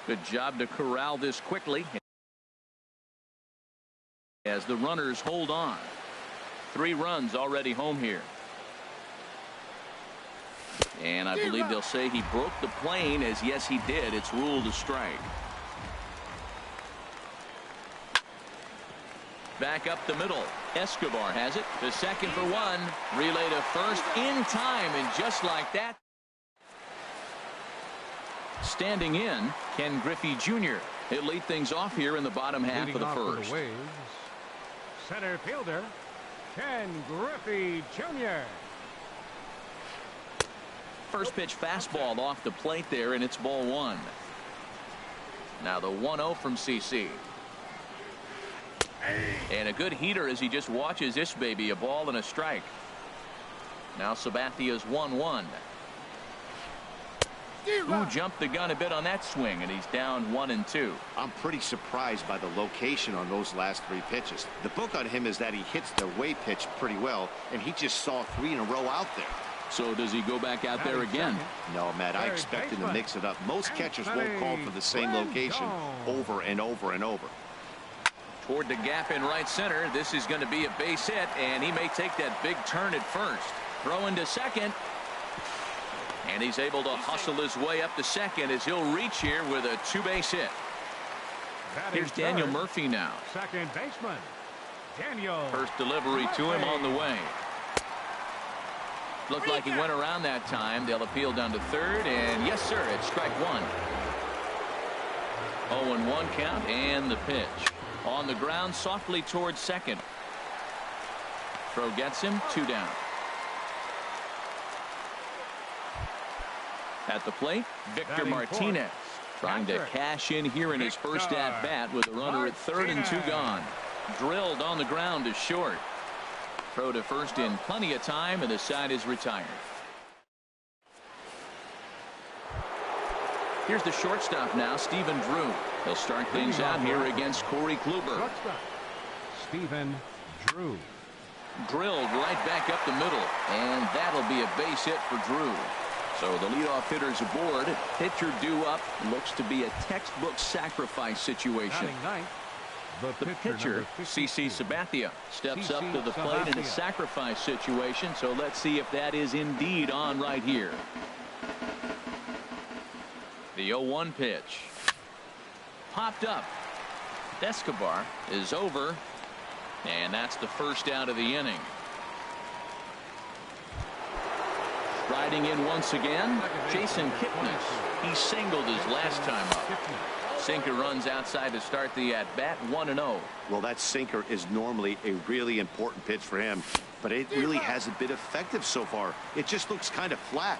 Good job to corral this quickly as the runners hold on. 3 runs already home here. And I believe they'll say he broke the plane, as yes he did. It's ruled a strike. Back up the middle. Escobar has it. The second for one. Relay to first in time, and just like that. Standing in, Ken Griffey Jr. He'll lead things off here in the bottom half of the first. For the Waves, center fielder Ken Griffey Jr. First pitch fastball off the plate there, and it's ball one. Now the 1-0 from CC. And a good heater as he just watches this baby, a ball and a strike. Now Sabathia's 1-1. Who jumped the gun a bit on that swing, and he's down 1-2. I'm pretty surprised by the location on those last three pitches. The book on him is that he hits the way pitch pretty well, and he just saw 3 in a row out there. So does he go back out there again? No, Matt, I expect him to mix it up. Most catchers won't call for the same location over and over and over. Toward the gap in right center. This is going to be a base hit, and he may take that big turn at first. Throw into second. And he's able to hustle his way up to second as he'll reach here with a 2-base hit. Here's Daniel Murphy now. Second baseman Daniel. First delivery to him on the way. Looked like he went around that time. They'll appeal down to third, and yes sir, it's strike one. 0-1 count, and the pitch on the ground softly towards second. Throw gets him, 2 down. At the plate, Victor Martinez trying to cash in here in his first at bat with a runner at third and 2 gone. Drilled on the ground to short. Throw to first in plenty of time, and the side is retired. Here's the shortstop now, Stephen Drew. He'll start things out here against Corey Kluber. Stephen Drew. Drilled right back up the middle, and that'll be a base hit for Drew. So the leadoff hitter's aboard. Pitcher due up. Looks to be a textbook sacrifice situation. The pitcher, CC Sabathia, steps up to the plate in a sacrifice situation. So let's see if that is indeed on right here. The 0-1 pitch. Popped up. Escobar is over. And that's the first out of the inning. Riding in once again, Jason Kipnis. He singled his last time up. Sinker runs outside to start the at-bat, 1-0. Well, that sinker is normally a really important pitch for him, but it really hasn't been effective so far. It just looks kind of flat.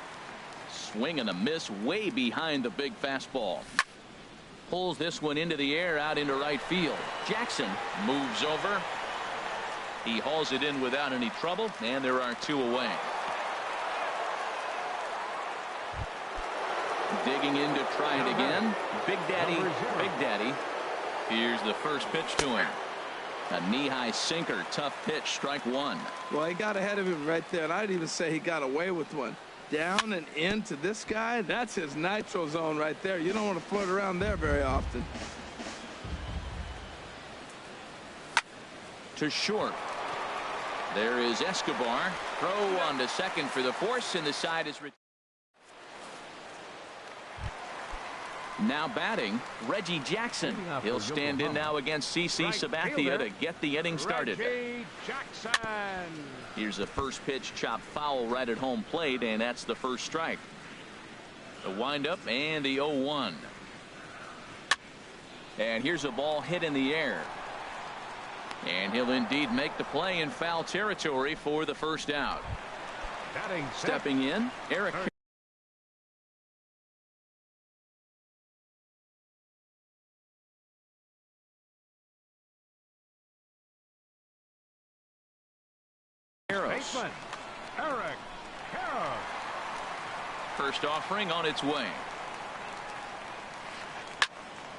Swing and a miss way behind the big fastball. Pulls this one into the air out into right field. Jackson moves over. He hauls it in without any trouble, and there are 2 away. Digging in to try it again. Big Daddy. Here's the first pitch to him. A knee-high sinker. Tough pitch. Strike one. Well, he got ahead of him right there, and I'd even say he got away with one. Down and into this guy, that's his nitro zone right there. You don't want to float around there very often. To short. There is Escobar. Throw on to second for the force, and the side is now batting, Reggie Jackson. He'll stand in now against CC Sabathia to get the inning started. Reggie Jackson. Here's the first pitch, chopped foul right at home plate, and that's the first strike. The windup and the 0-1. And here's a ball hit in the air. And he'll indeed make the play in foul territory for the first out. Stepping in, Eric Baseman, Eric Karros. First offering on its way.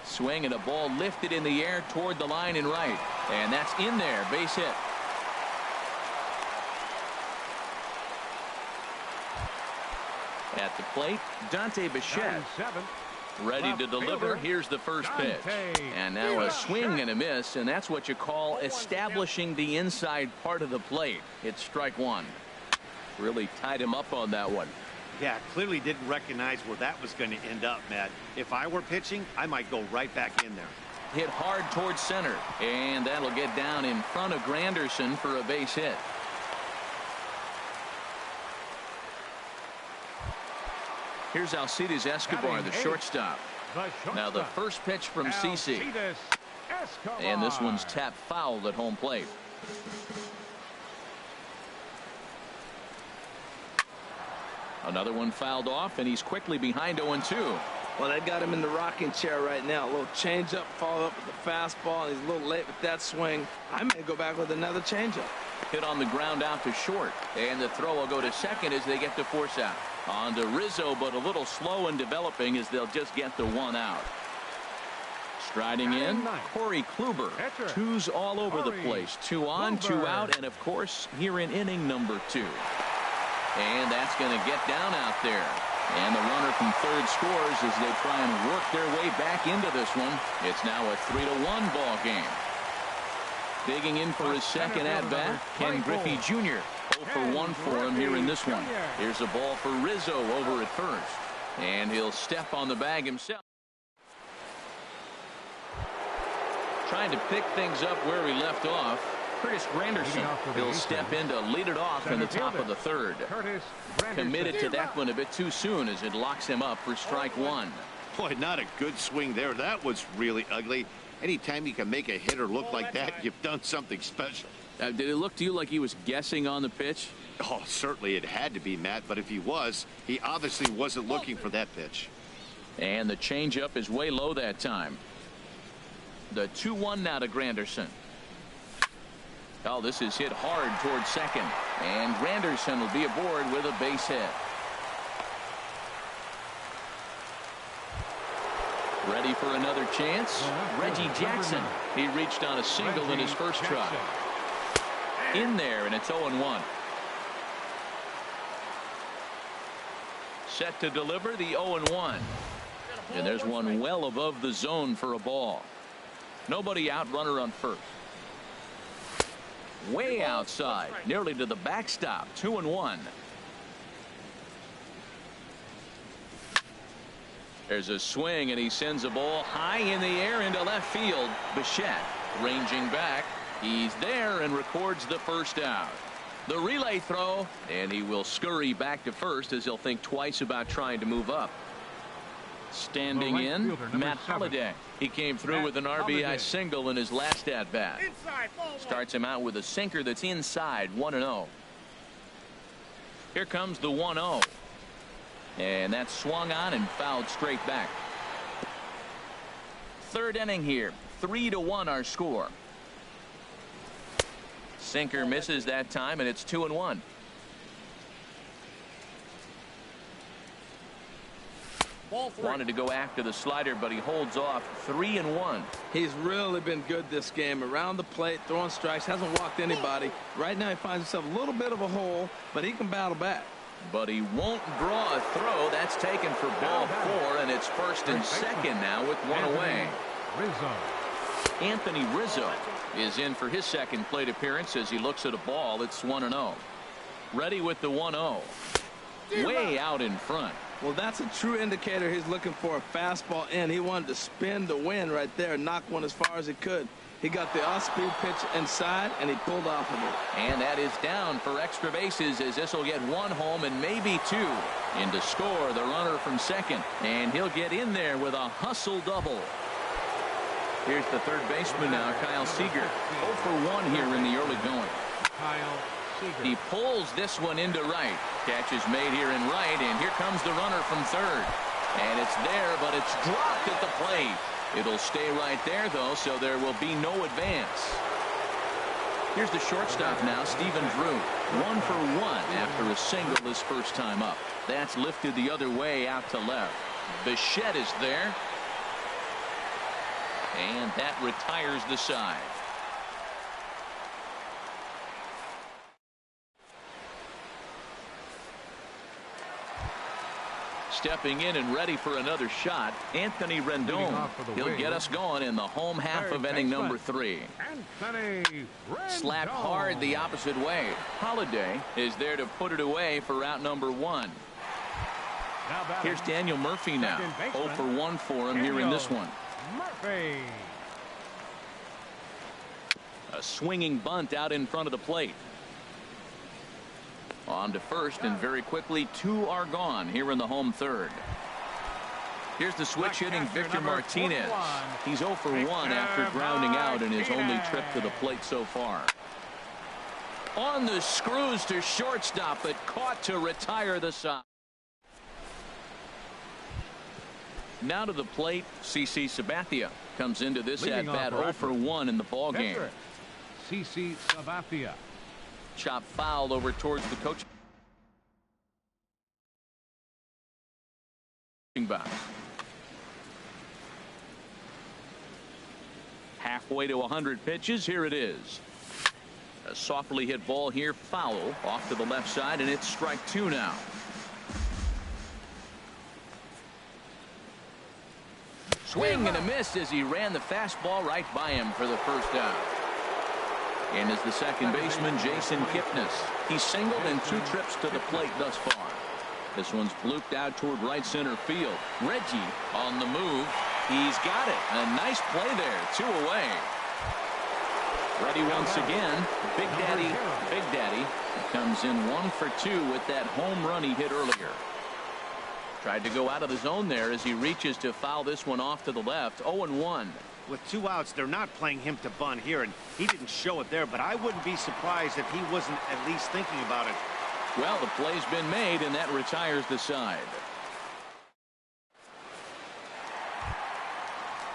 Swing and a ball lifted in the air toward the line and right. And that's in there. Base hit. At the plate, Dante Bichette. Ready to deliver. Here's the first pitch. And now a swing and a miss, and that's what you call establishing the inside part of the plate. It's strike one. Really tied him up on that one. Yeah, clearly didn't recognize where that was going to end up, Matt. If I were pitching, I might go right back in there. Hit hard towards center, and that'll get down in front of Granderson for a base hit. Here's Alcides Escobar, the shortstop. Now the first pitch from CC. And this one's tapped foul at home plate. Another one fouled off, and he's quickly behind 0-2. Well, they got him in the rocking chair right now. A little changeup, follow up with the fastball, and he's a little late with that swing. I may go back with another changeup. Hit on the ground out to short, and the throw will go to second as they get the force out. On to Rizzo, but a little slow in developing as they'll just get the one out. Striding in, Corey Kluber. Twos all over the place. 2 on, 2 out, and of course, here in inning number 2. And that's going to get down out there. And the runner from third scores as they try and work their way back into this one. It's now a 3-1 ball game. Digging in for his second at-bat, Ken Griffey Jr. 0 for 1 for him here in this one. Here's a ball for Rizzo over at first. And he'll step on the bag himself. Trying to pick things up where he left off. Curtis Granderson. He'll step in to lead it off in the top of the third. Committed to that one a bit too soon as it locks him up for strike 1. Boy, not a good swing there. That was really ugly. Anytime you can make a hitter look like that, you've done something special. Did it look to you like he was guessing on the pitch? Oh, certainly it had to be, Matt, but if he was, he obviously wasn't looking for that pitch. And the changeup is way low that time. The 2-1 now to Granderson. Oh, this is hit hard towards second. And Granderson will be aboard with a base hit. Ready for another chance? Reggie Jackson. He reached on a single in his first try. In there, and it's 0-1. Set to deliver the 0-1. And there's one well above the zone for a ball. Nobody out, runner on first. Way outside, nearly to the backstop. 2-1. There's a swing, and he sends a ball high in the air into left field. Bichette ranging back. He's there and records the first out. The relay throw, and he will scurry back to first as he'll think twice about trying to move up. Standing in, Matt Holliday. He came through with an RBI single in his last at-bat. Starts him out with a sinker that's inside, 1-0. Here comes the 1-0. And that's swung on and fouled straight back. Third inning here. 3-1 our score. Sinker misses that time, and it's 2-1. Wanted to go after the slider, but he holds off. 3-1. He's really been good this game. Around the plate, throwing strikes, hasn't walked anybody. Right now he finds himself a little bit of a hole, but he can battle back. But he won't draw a throw. That's taken for ball 4, and it's first and second now with one away. Anthony Rizzo is in for his second plate appearance as he looks at a ball. It's 1-0. Ready with the 1-0. Way out in front. Well, that's a true indicator he's looking for a fastball in. He wanted to spin the wind right there, knock one as far as he could. He got the off-speed pitch inside, and he pulled off of it. And that is down for extra bases as this will get one home and maybe 2. In to score the runner from second, and he'll get in there with a hustle double. Here's the third baseman now, Kyle Seager. 0 for 1 here in the early going. Kyle Seager. He pulls this one into right. Catch is made here in right, and here comes the runner from third. And it's there, but it's dropped at the plate. It'll stay right there, though, so there will be no advance. Here's the shortstop now, Stephen Drew. 1 for 1 after a single his first time up. That's lifted the other way out to left. Bichette is there. And that retires the side. Stepping in and ready for another shot, Anthony Rendon. He'll get us going in the home half of inning number 3. Slapped hard the opposite way. Holliday is there to put it away for out number 1. Here's Daniel Murphy now. 0 for 1 for him here in this one. Murphy. A swinging bunt out in front of the plate. On to first, and very quickly 2 are gone here in the home third. Here's the switch hitting Victor Martinez. He's 0 for 1 after grounding out in his only trip to the plate so far. On the screws to shortstop, but caught to retire the side. Now to the plate, CC Sabathia comes into this at bat 0 for 1 in the ball game. CC Sabathia. Chop foul over towards the coaching box. Halfway to 100 pitches. Here it is. A softly hit ball here, foul off to the left side, and it's strike 2 now. Swing and a miss as he ran the fastball right by him for the first out. And is the second baseman, Jason Kipnis. He's singled in 2 trips to the plate thus far. This one's blooped out toward right center field. Reggie on the move. He's got it. A nice play there. 2 away. Ready once again. Big Daddy comes in 1 for 2 with that home run he hit earlier. Tried to go out of the zone there as he reaches to foul this one off to the left. 0-1. With 2 outs, they're not playing him to bunt here, and he didn't show it there, but I wouldn't be surprised if he wasn't at least thinking about it. Well, the play's been made, and that retires the side.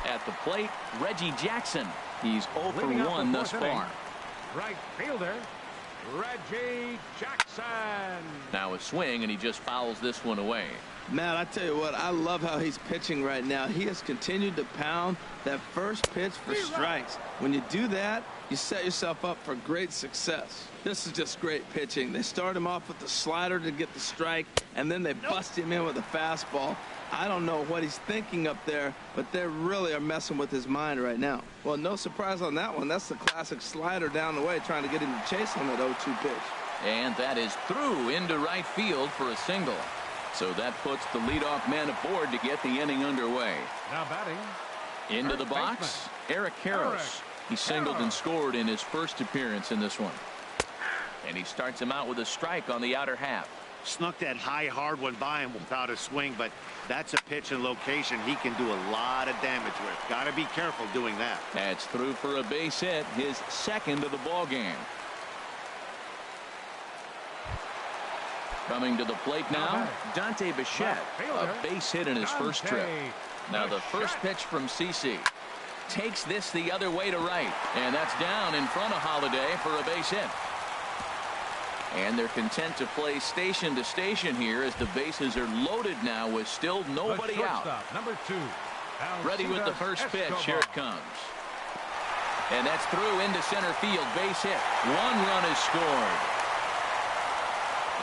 At the plate, Reggie Jackson. He's 0 for 1 thus far. Right fielder, Reggie Jackson. Now a swing, and he just fouls this one away. Matt, I tell you what, I love how he's pitching right now. He has continued to pound that first pitch for strikes. When you do that, you set yourself up for great success. This is just great pitching. They start him off with the slider to get the strike, and then they bust him in with a fastball. I don't know what he's thinking up there, but they really are messing with his mind right now. Well, no surprise on that one. That's the classic slider down the way, trying to get him to chase on that 0-2 pitch. And that is through into right field for a single. So that puts the leadoff man aboard to get the inning underway. Now batting. Into the box, Eric Karros. He singled and scored in his first appearance in this one. And he starts him out with a strike on the outer half. Snuck that high, hard one by him without a swing, but that's a pitch and location he can do a lot of damage with. Got to be careful doing that. That's through for a base hit, his second of the ball game. Coming to the plate now, Dante Bichette, a base hit in his first trip. Now the first pitch from CC takes this the other way to right, and that's down in front of Holiday for a base hit. And they're content to play station to station here as the bases are loaded now with still nobody out. Number 2. Ready with the first pitch. Here it comes. And that's through into center field. Base hit. 1 run is scored.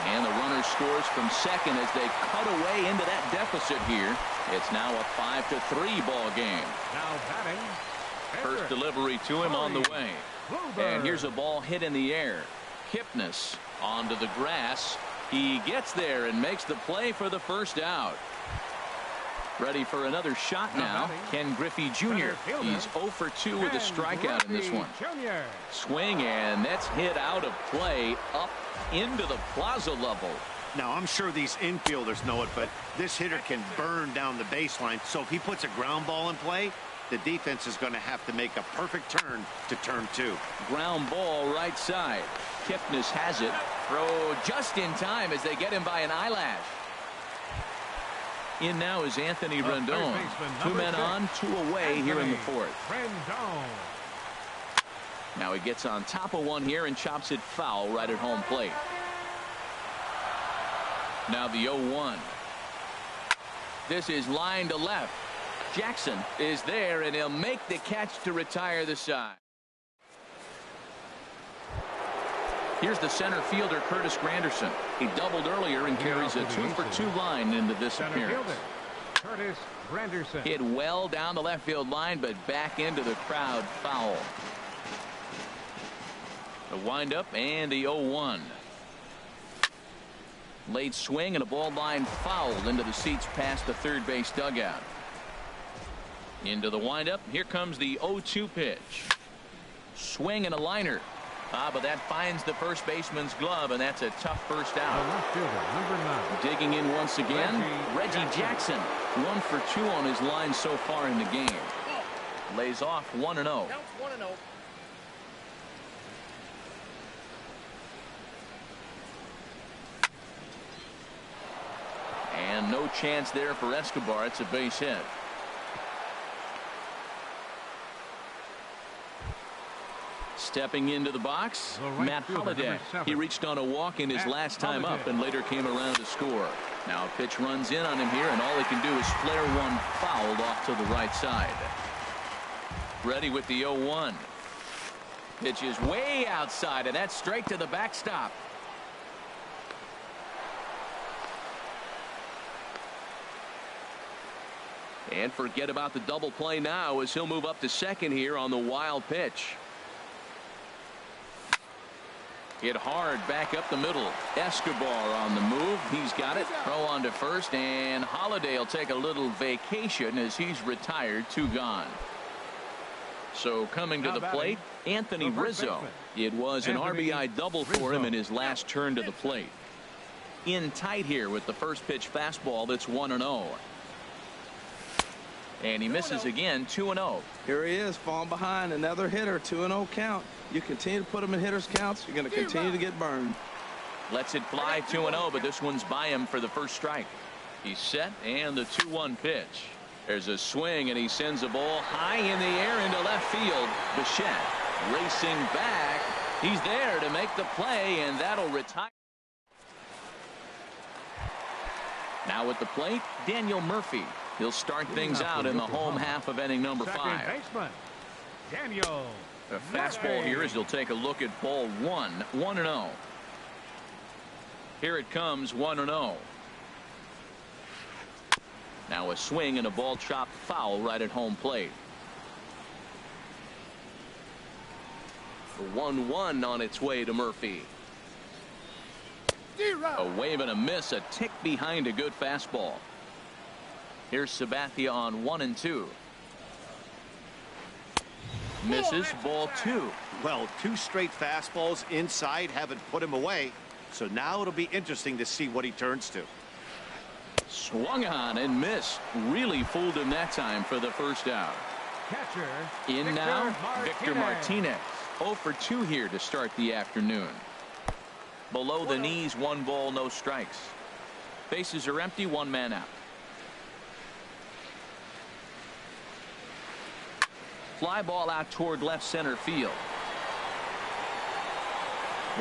And the runner scores from second as they cut away into that deficit here. It's now a 5-3 ball game. Now batting. First delivery to him on the way. And here's a ball hit in the air. Kipnis onto the grass. He gets there and makes the play for the first out. Ready for another shot now. Ken Griffey Jr. He's 0 for 2 with a strikeout in this one. Swing, and that's hit out of play up into the plaza level. Now, I'm sure these infielders know it, but this hitter can burn down the baseline. So if he puts a ground ball in play, the defense is going to have to make a perfect turn to turn 2. Ground ball right side. Kipnis has it. Throw just in time as they get him by an eyelash. In now is Anthony Rendon. 2 men on, 2 away here in the 4th. Now he gets on top of one here and chops it foul right at home plate. Now the 0-1. This is line to left. Jackson is there, and he'll make the catch to retire the side. Here's the center fielder, Curtis Granderson. He doubled earlier and carries a 2 for 2 line into this appearance. Curtis Granderson. Hit well down the left field line, but back into the crowd, foul. The windup and the 0-1. Late swing and a ball line foul into the seats past the third base dugout. Into the windup. Here comes the 0-2 pitch. Swing and a liner. But that finds the first baseman's glove, and that's a tough first The out. left fielder, number 9. Digging in once again, Reggie Reggie Jackson. 1 for 2 on his line so far in the game. Lays off 1-0. Counts 1-0. And no chance there for Escobar. It's a base hit. Stepping into the box, The right Matt fielder, Holliday. number 7. He reached on a walk in his Matt last time up Holliday. and later came around to score. Now a pitch runs in on him here, and all he can do is flare one fouled off to the right side. Ready with the 0-1. Pitch is way outside, and that's straight to the backstop. And forget about the double play now as he'll move up to second here on the wild pitch. Hit hard back up the middle. Escobar on the move. He's got it. Throw on to first, and Holliday will take a little vacation as he's retired. 2 gone. So coming to Now the plate, Anthony the first Rizzo. baseman. It was an Anthony RBI double for him Rizzo. in his last turn to the plate. In tight here with the first pitch fastball. That's 1-0. And he misses again. 2-0. Here he is, falling behind. Another hitter. 2-0 count. You continue to put him in hitters counts, you're going to continue to get burned. Lets it fly 2-0, but this one's by him for the first strike. He's set, and the 2-1 pitch. There's a swing, and he sends a ball high in the air into left field. Bichette racing back. He's there to make the play, and that'll retire. Now at the plate, Daniel Murphy. He'll start things out in the home half of inning number 5. Second baseman, Daniel A fastball here as he'll take a look at ball 1. 1-0. Here it comes. 1-0. Now a swing and a ball chopped foul right at home plate. The 1-1 on its way to Murphy. A wave and a miss, a tick behind a good fastball. Here's Sabathia on 1-2. Misses. Ball 2. Well, 2 straight fastballs inside haven't put him away. So now it'll be interesting to see what he turns to. Swung on and missed. Really fooled him that time for the first out. catcher. In now, Victor Martinez. 0 for 2 here to start the afternoon. Below the knees, 1 ball, no strikes. Bases are empty, 1 man out. Fly ball out toward left center field.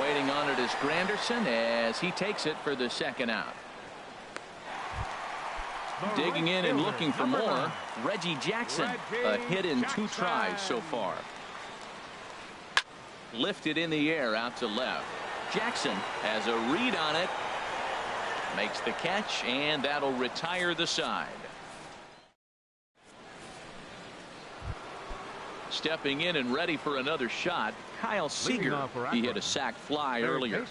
Waiting on it is Granderson as he takes it for the second out. Digging in and looking for more, Reggie Jackson. A hit in 2 tries so far. Lifted in the air out to left. Jackson has a read on it. Makes the catch, and that'll retire the side. Stepping in and ready for another shot, Kyle Seager. He hit a sac fly earlier.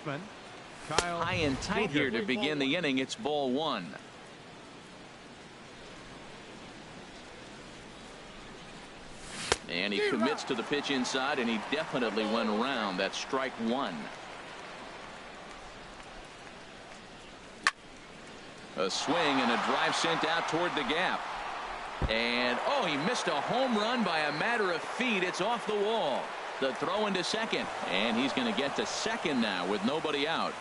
High and tight here to begin the inning. It's ball 1. And he commits to the pitch inside, and he definitely went around. That's strike 1. A swing and a drive sent out toward the gap. And oh, he missed a home run by a matter of feet. It's off the wall. The throw into second, and he's going to get to second now with nobody out.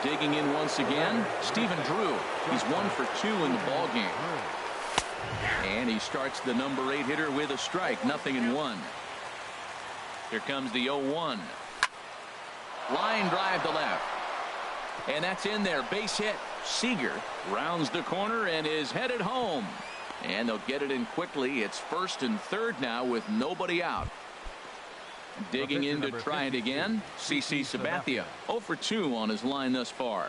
Digging in once again, Stephen Drew. He's 1 for 2 in the ball game. And he starts the number 8 hitter with a strike. 0-1. Here comes the 0-1. Line drive to left. And that's in there. Base hit. Seager rounds the corner and is headed home. And they'll get it in quickly. It's first and third now with nobody out. Digging in to try it again, CC Sabathia. 0 for 2 on his line thus far.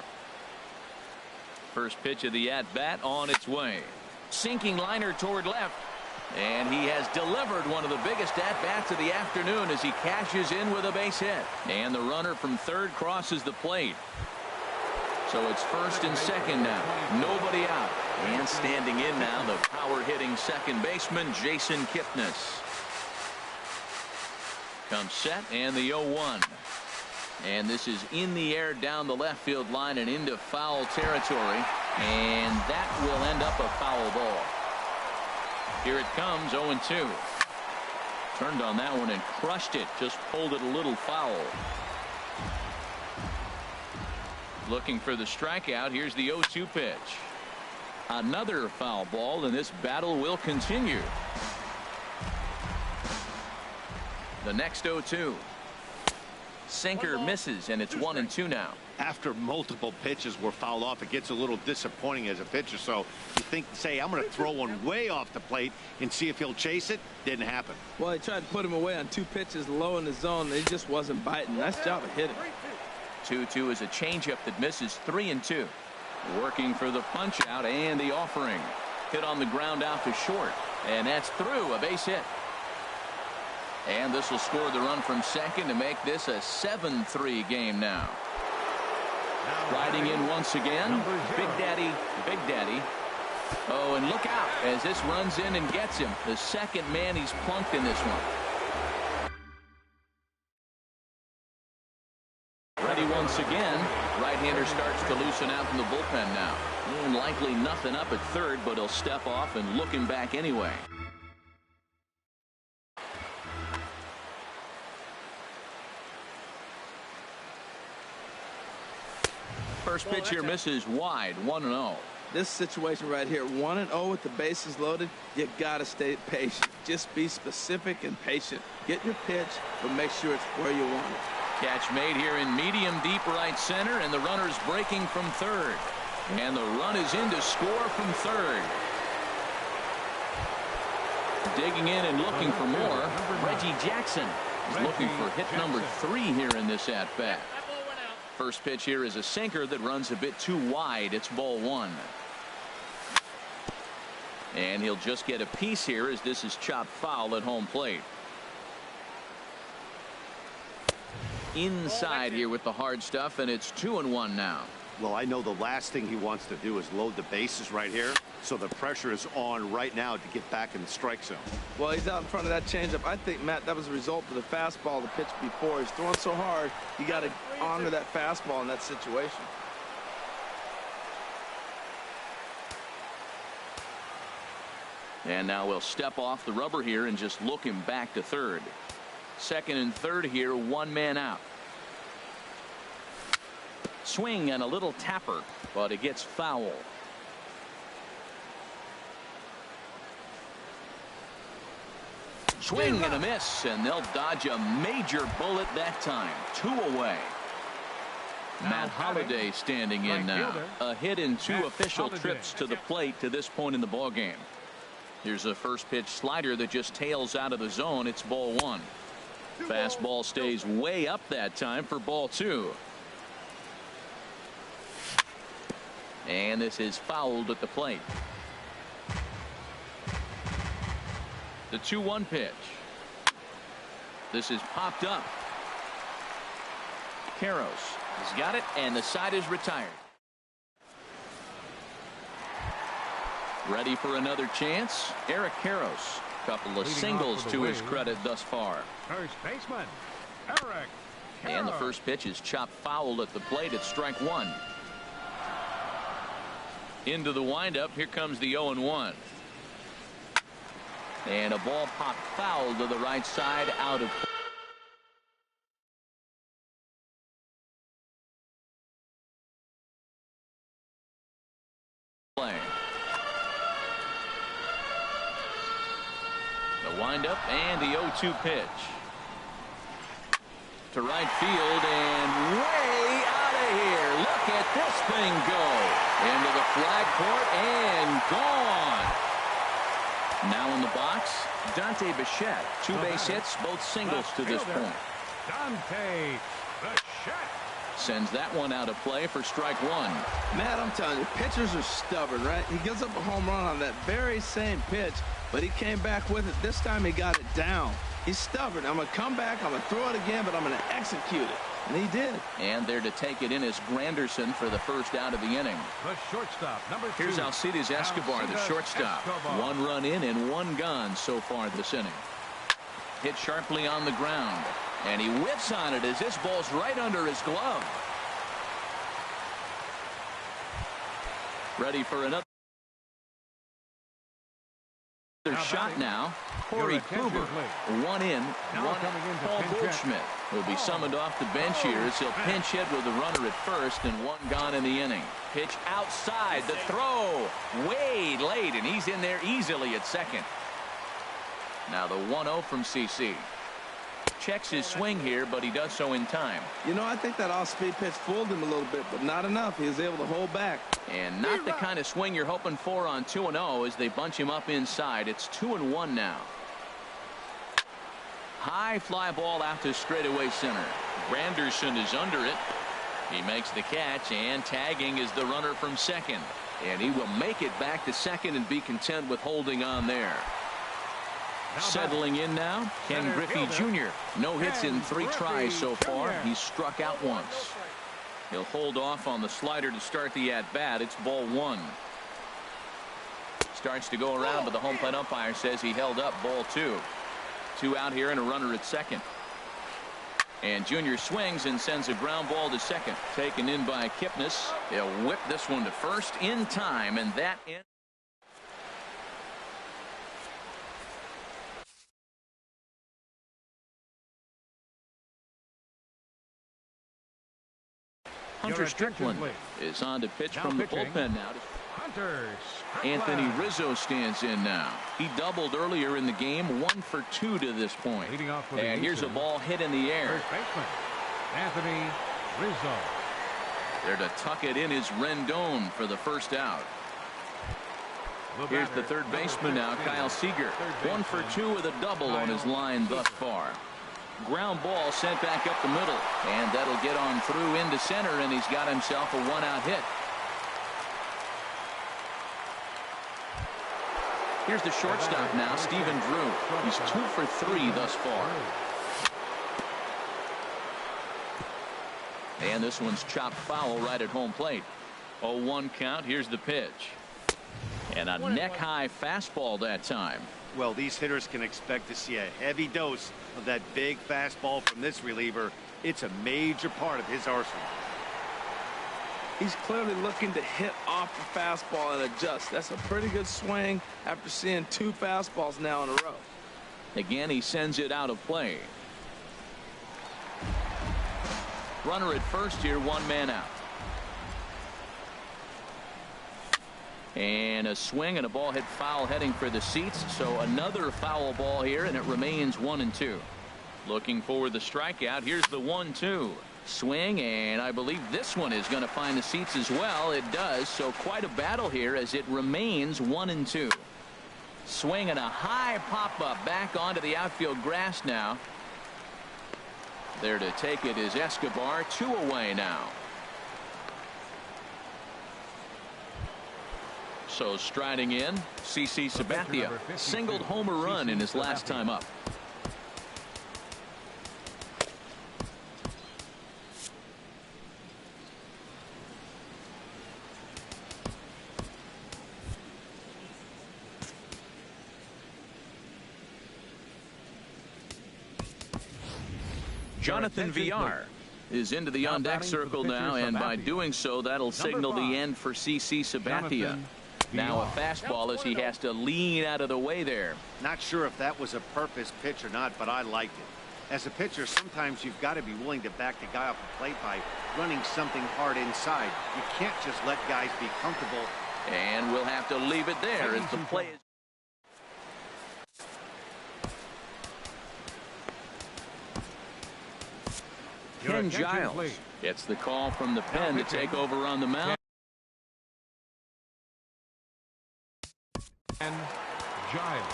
First pitch of the at-bat on its way. Sinking liner toward left. And he has delivered one of the biggest at-bats of the afternoon as he cashes in with a base hit. And the runner from third crosses the plate. So it's first and second now. Nobody out. And standing in now, the power-hitting second baseman, Jason Kipnis. Comes set, and the 0-1. And this is in the air down the left field line and into foul territory. And that will end up a foul ball. Here it comes, 0-2. Turned on that one and crushed it. Just pulled it a little foul. Looking for the strikeout. Here's the 0-2 pitch. Another foul ball, and this battle will continue. The next 0-2. Sinker misses, and it's 1-2 now. After multiple pitches were fouled off, it gets a little disappointing as a pitcher. So you think, say, I'm going to throw one way off the plate and see if he'll chase it. Didn't happen. Well, he tried to put him away on 2 pitches low in the zone. He just wasn't biting. Nice job of hitting. 2-2 is a changeup that misses. 3-2. Working for the punch out and the offering. Hit on the ground out to short. And that's through. A base hit. And this will score the run from second to make this a 7-3 game now. Riding in once again, Big Daddy, Big Daddy. Oh, and look out as this runs in and gets him. The second man he's plunked in this one. Ready once again. Right-hander starts to loosen out from the bullpen now. And likely nothing up at third, but he'll step off and look him back anyway. First pitch here misses wide. 1-0. This situation right here, 1-0 with the bases loaded, you gotta stay patient. Just be specific and patient. Get your pitch, but make sure it's where you want it. Catch made here in medium deep right center, and the runner's breaking from third. And the run is in to score from third. Digging in and looking for more, Reggie Jackson is looking for hit number 3 here in this at-bat. First pitch here is a sinker that runs a bit too wide. It's ball 1. And he'll just get a piece here as this is chopped foul at home plate. Inside here with the hard stuff, and it's 2-1 now. Well, I know the last thing he wants to do is load the bases right here. So the pressure is on right now to get back in the strike zone. Well, he's out in front of that changeup. I think, Matt, that was a result of the fastball the pitch before. He's throwing so hard, you got to honor that fastball in that situation. And now we'll step off the rubber here and just look him back to third. Second and third here, 1 man out. Swing and a little tapper, but it gets foul. Swing and a miss, and they'll dodge a major bullet that time. 2 away. Matt Holliday standing in now. A hit in 2 official trips to the plate to this point in the ball game. Here's a first pitch slider that just tails out of the zone. It's ball 1. Fastball stays way up that time for ball 2. And this is fouled at the plate. The 2-1 pitch. This is popped up. Karros has got it, and the side is retired. Ready for another chance. Eric Karros. Couple of singles to his credit thus far. First baseman, Eric Karros. And the first pitch is chopped foul at the plate. It's strike 1. Into the windup. Here comes the 0-1. And a ball popped foul to the right side out of play. The windup and the 0-2 pitch. To right field and way out of here. Look at this thing go. Into the flag court and gone. Now in the box, Dante Bichette. 2 base hits, both singles to this point. Dante Bichette. Sends that one out of play for strike one. Matt, I'm telling you, pitchers are stubborn, right? He gives up a home run on that very same pitch, but he came back with it. This time he got it down. He's stubborn. I'm going to come back, I'm going to throw it again, but I'm going to execute it. And he did. And there to take it in is Granderson for the first out of the inning. The shortstop, number 2. Here's Alcides Escobar, the shortstop. One run in and one gone so far this inning. Hit sharply on the ground. And he whiffs on it as this ball's right under his glove. Ready for another shot now. Corey Kluber. One in, one Paul Goldschmidt will be summoned off the bench here as he'll pinch hit with the runner at first and one gone in the inning. Pitch outside, the throw way late, and he's in there easily at second. Now the 1-0 from CC. Checks his swing here, but he does so in time. You know, I think that off-speed pitch fooled him a little bit, but not enough. He was able to hold back. And not the kind of swing you're hoping for on 2-0 as they bunch him up inside. It's 2-1 now. High fly ball out to straightaway center. Granderson is under it. He makes the catch, and tagging is the runner from second. And he will make it back to second and be content with holding on there. Settling in now, Ken Griffey Jr. No hits in 3 tries so far. He's struck out once. He'll hold off on the slider to start the at-bat. It's ball 1. Starts to go around, but the home plate umpire says he held up ball 2. 2 out here and a runner at second. And Jr. swings and sends a ground ball to second. Taken in by Kipnis. They'll whip this one to first in time, and that ends. Hunter Strickland is on to pitch from the bullpen now. Anthony Rizzo stands in now. He doubled earlier in the game, 1 for 2 to this point. And here's a ball hit in the air. First baseman, Anthony Rizzo. There to tuck it in is Rendon for the first out. Here's the third baseman now, Kyle Seager. 1 for 2 with a double on his line thus far. Ground ball sent back up the middle, and that'll get on through into center, and he's got himself a 1-out hit. Here's the shortstop now, Stephen Drew. He's 2 for 3 thus far. And this one's chopped foul right at home plate. 0-1 count. Here's the pitch. And a neck-high fastball that time. Well, these hitters can expect to see a heavy dose of that big fastball from this reliever. It's a major part of his arsenal. He's clearly looking to hit off the fastball and adjust. That's a pretty good swing after seeing 2 fastballs now in a row. Again, he sends it out of play. Runner at first here, 1 man out. And a swing and a ball hit foul heading for the seats. So another foul ball here, and it remains 1-2. Looking for the strikeout. Here's the 1-2. Swing, and I believe this one is going to find the seats as well. It does. So quite a battle here as it remains 1-2. Swing and a high pop-up back onto the outfield grass now. There to take it is Escobar. 2 away now. So striding in, CC Sabathia singled homer run in his last time up. Jonathan Villar is into the on-deck circle now, and by doing so, that'll signal the end for CC Sabathia. Now a fastball as he has to lean out of the way there. Not sure if that was a purpose pitch or not, but I liked it. As a pitcher, sometimes you've got to be willing to back the guy off the plate by running something hard inside. You can't just let guys be comfortable. And we'll have to leave it there as the play is. Ken Giles gets the call from the pen to take over on the mound. And Giles.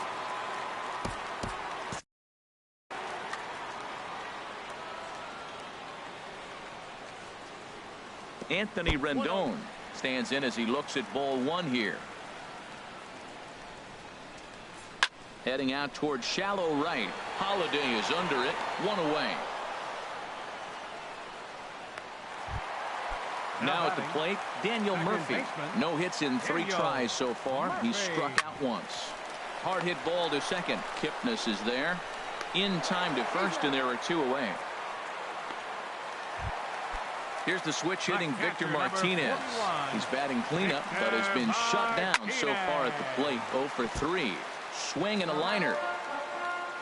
Anthony Rendon stands in as he looks at ball one here. Heading out towards shallow right. Holiday is under it. One away. Now at the plate, Daniel Murphy. No hits in 3 tries so far. He's struck out once. Hard hit ball to second. Kipnis is there. In time to first, and there are 2 away. Here's the switch hitting Victor Martinez. He's batting cleanup, but has been shut down so far at the plate. 0 for 3. Swing and a liner.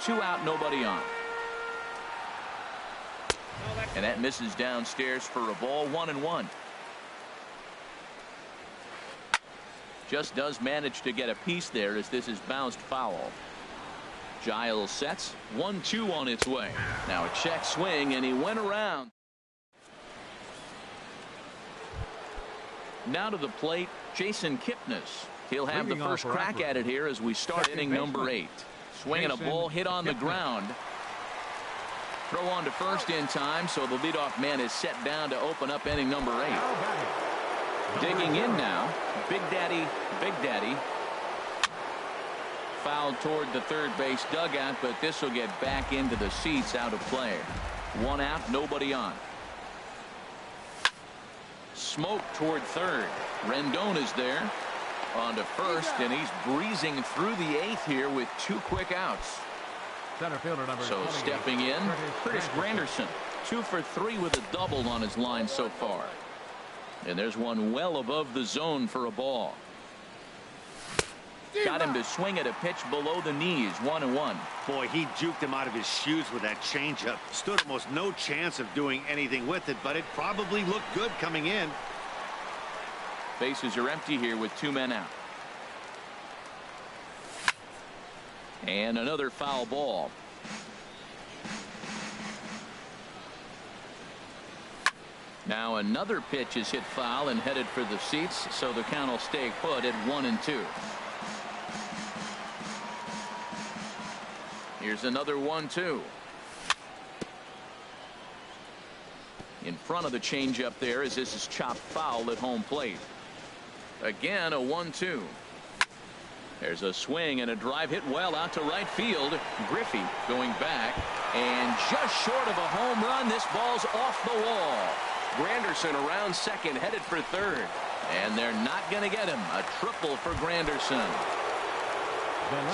2 out, nobody on. And that misses downstairs for a ball. 1-1. Just does manage to get a piece there as this is bounced foul. Giles sets. 1-2 on its way. Now a check swing, and he went around. Now to the plate, Jason Kipnis. He'll have the first crack at it here as we start inning number 8. Swinging a ball hit on the ground. Throw on to first in time, so the leadoff man is set down to open up inning number 8. Digging in now, Big Daddy. Fouled toward the third base dugout, but this will get back into the seats, out of play. 1 out, nobody on. Smoke toward third. Rendon is there. On to first, and he's breezing through the 8th here with 2 quick outs. Center fielder number So stepping in, Curtis Granderson. 2 for 3 with a double on his line so far. And there's one well above the zone for a ball. Got him to swing at a pitch below the knees. 1-1. Boy, he juked him out of his shoes with that changeup. Stood almost no chance of doing anything with it, but it probably looked good coming in. Bases are empty here with 2 men out. And another foul ball. Now another pitch is hit foul and headed for the seats, so the count will stay put at 1-2. Here's another 1-2. In front of the changeup there as this is chopped foul at home plate. Again a 1-2. There's a swing and a drive hit well out to right field. Griffey going back, and just short of a home run. This ball's off the wall. Granderson around second, headed for third. And they're not going to get him. A triple for Granderson.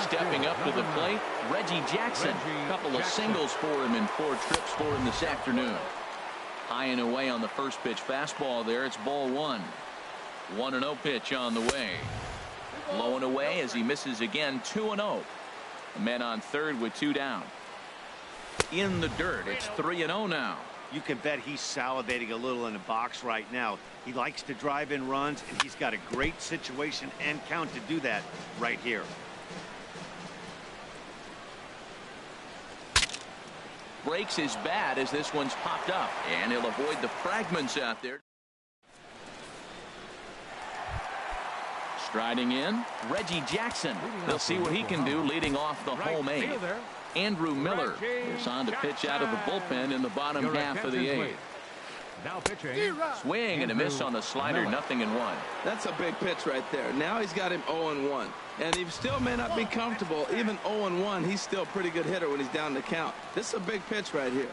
Stepping up to the plate, Reggie Jackson. A couple of singles for him in 4 trips for him this afternoon. High and away on the first pitch fastball there. It's ball 1. 1-0 pitch on the way. Low and away as he misses again. 2-0. Men on third with 2 down. In the dirt. It's 3-0 now. You can bet he's salivating a little in the box right now. He likes to drive in runs, and he's got a great situation and count to do that right here. Breaks his bat as this one's popped up, and he'll avoid the fragments out there. Striding in, Reggie Jackson. They'll see what he can do leading off the home 8th. Andrew Miller is on to pitch out of the bullpen in the bottom half of the 8th. Now pitching. Swing and a miss on the slider. 0-1. That's a big pitch right there. Now he's got him 0-1. And he still may not be comfortable. Even 0-1, he's still a pretty good hitter when he's down the count. This is a big pitch right here.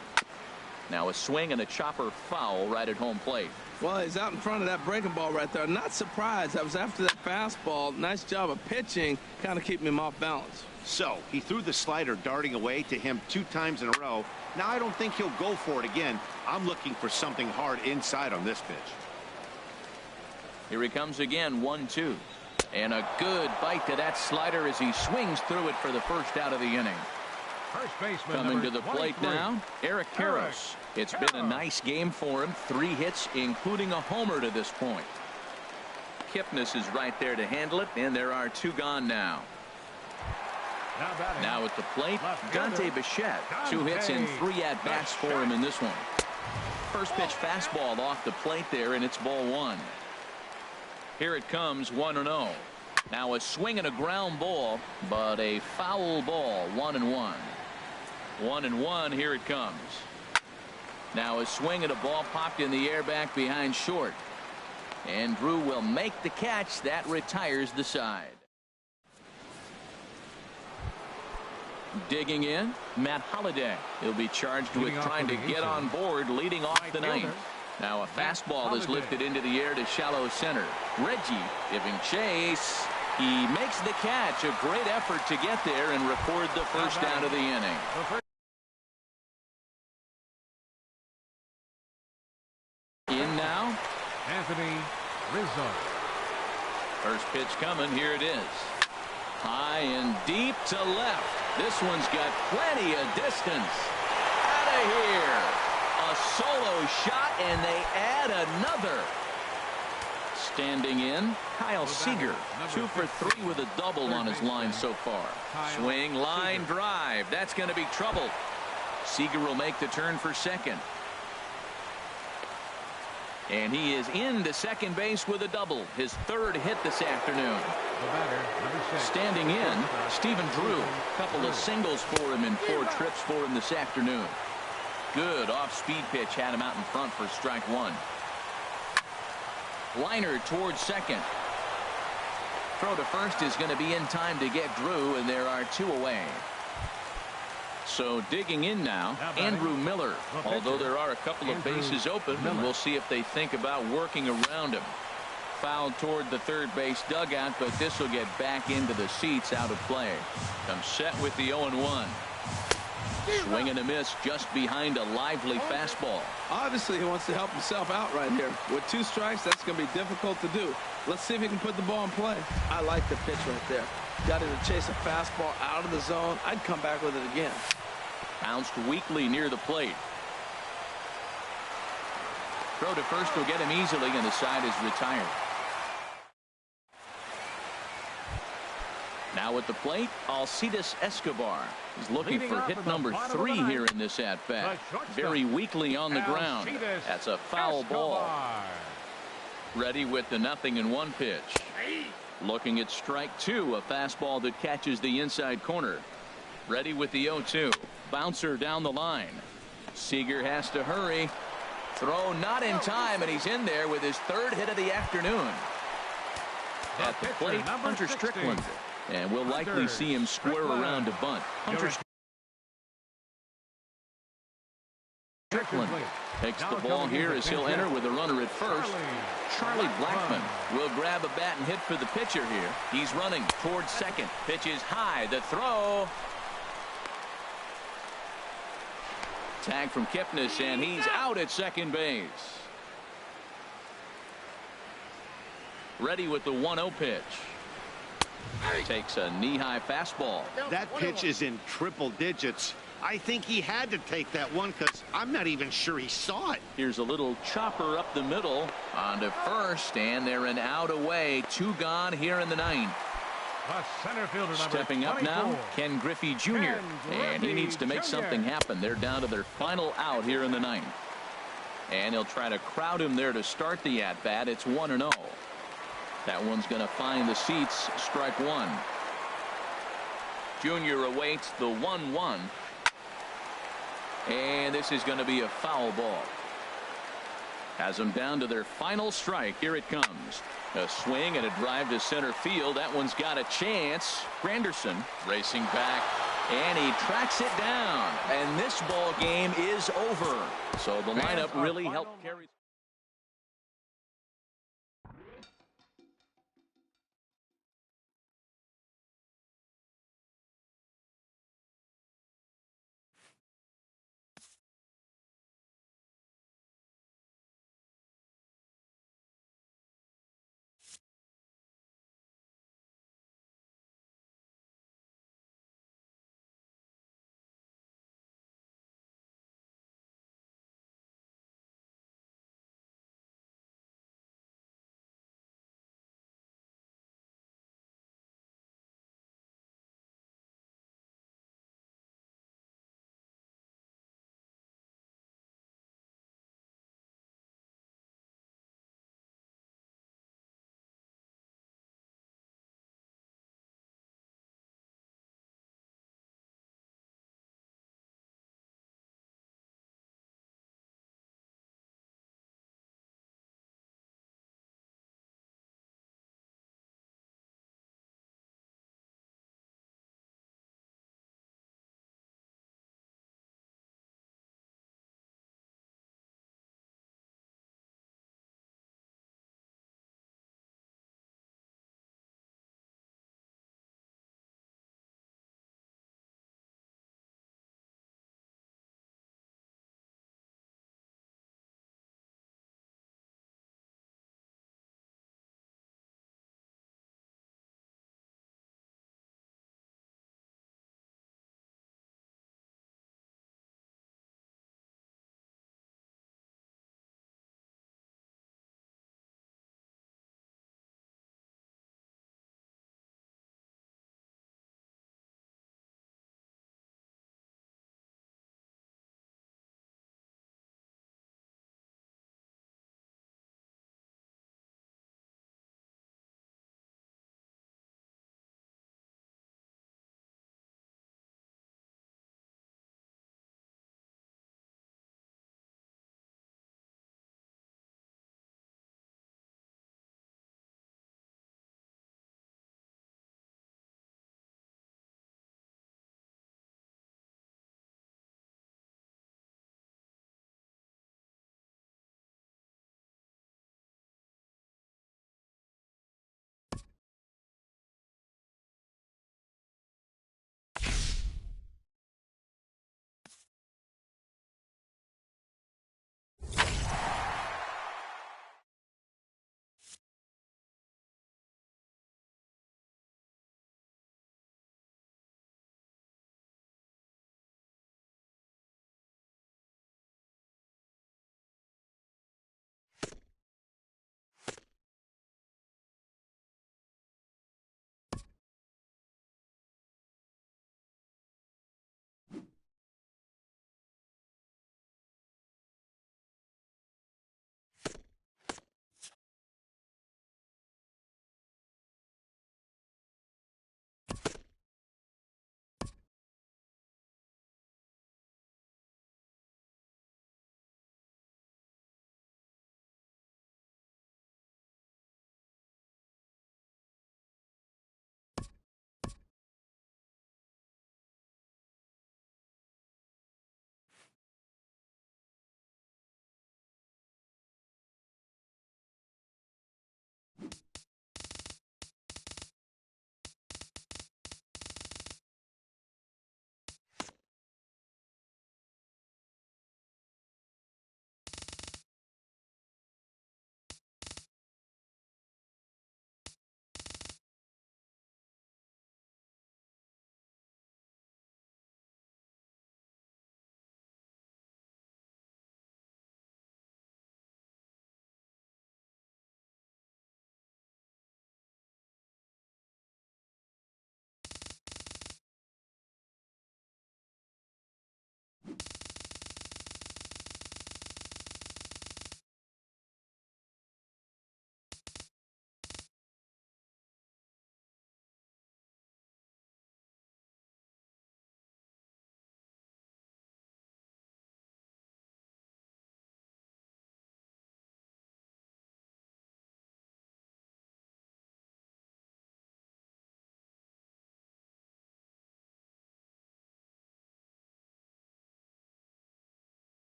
Now a swing and a chopper foul right at home plate. Well, he's out in front of that breaking ball right there. Not surprised. I was after that fastball. Nice job of pitching, kind of keeping him off balance. So he threw the slider darting away to him 2 times in a row. Now I don't think he'll go for it again. I'm looking for something hard inside on this pitch. Here he comes again. 1-2. And a good bite to that slider as he swings through it for the first out of the inning. First baseman coming to the plate now, Eric Karros. It's been a nice game for him. 3 hits, including a homer to this point. Kipnis is right there to handle it, and there are 2 gone now. Now at the plate, Dante Bichette. 2 hits and 3 at-bats for him in this one. First pitch fastball off the plate there, and it's ball 1. Here it comes, 1-0. Now a swing and a ground ball, but a foul ball. 1-1. 1-1. Here it comes. Now a swing and a ball popped in the air back behind short. And Drew will make the catch. That retires the side. Digging in, Matt Holliday. He'll be charged with trying to get on board, leading off the ninth. Now a fastball is lifted into the air to shallow center. Reggie giving chase. He makes the catch. A great effort to get there and record the first down of the inning. In now, Anthony Rizzo. First pitch coming. Here it is. High and deep to left. This one's got plenty of distance. Out of here. A solo shot, and they add another. Standing in, Kyle Seager. 2 for 3 with a double on his line so far. Swing, line, drive. That's going to be trouble. Seager will make the turn for second. And he is into second base with a double. His third hit this afternoon. Standing in, Stephen Drew. A couple of singles for him and 4 trips for him this afternoon. Good off-speed pitch had him out in front for strike 1. Liner towards second. Throw to first is going to be in time to get Drew, and there are 2 away. So digging in now, Andrew Miller. Although there are a couple of bases open, and we'll see if they think about working around him. Fouled toward the third base dugout, but this will get back into the seats, out of play. Comes set with the 0-1. Swing and a miss just behind a lively fastball. Obviously, he wants to help himself out right here. With 2 strikes, that's going to be difficult to do. Let's see if he can put the ball in play. I like the pitch right there. Got him to chase a fastball out of the zone. I'd come back with it again. Bounced weakly near the plate. Throw to first will get him easily, and the side is retired. Now at the plate, Alcides Escobar. He's looking for hit number 3 here in this at-bat. Very weakly on the ground. That's a foul ball. Ready with the 0-1 pitch. Looking at strike 2, a fastball that catches the inside corner. Ready with the 0-2. Bouncer down the line. Seager has to hurry. Throw not in time, and he's in there with his 3rd hit of the afternoon. At the plate, Hunter Strickland. And we'll likely see him square around to bunt. Hunter Strickland takes the ball here as he'll enter with a runner at first. Charlie Blackmon will grab a bat and hit for the pitcher here. He's running towards second. Pitch is high. The throw. Tag from Kipnis, and he's out at second base. Ready with the 1-0 pitch. Takes a knee-high fastball. That pitch is in triple digits. I think he had to take that one because I'm not even sure he saw it. Here's a little chopper up the middle. On to first, and they're an out away. 2 gone here in the 9th. Stepping up now, Ken Griffey Jr. And he needs to make something happen. They're down to their final out here in the 9th. And he'll try to crowd him there to start the at-bat. It's 1-0. That one's going to find the seats. Strike 1. Junior awaits the 1-1. And this is going to be a foul ball. Has them down to their final strike. Here it comes. A swing and a drive to center field. That one's got a chance. Granderson racing back, and he tracks it down. And this ball game is over. So the lineup really helped carry.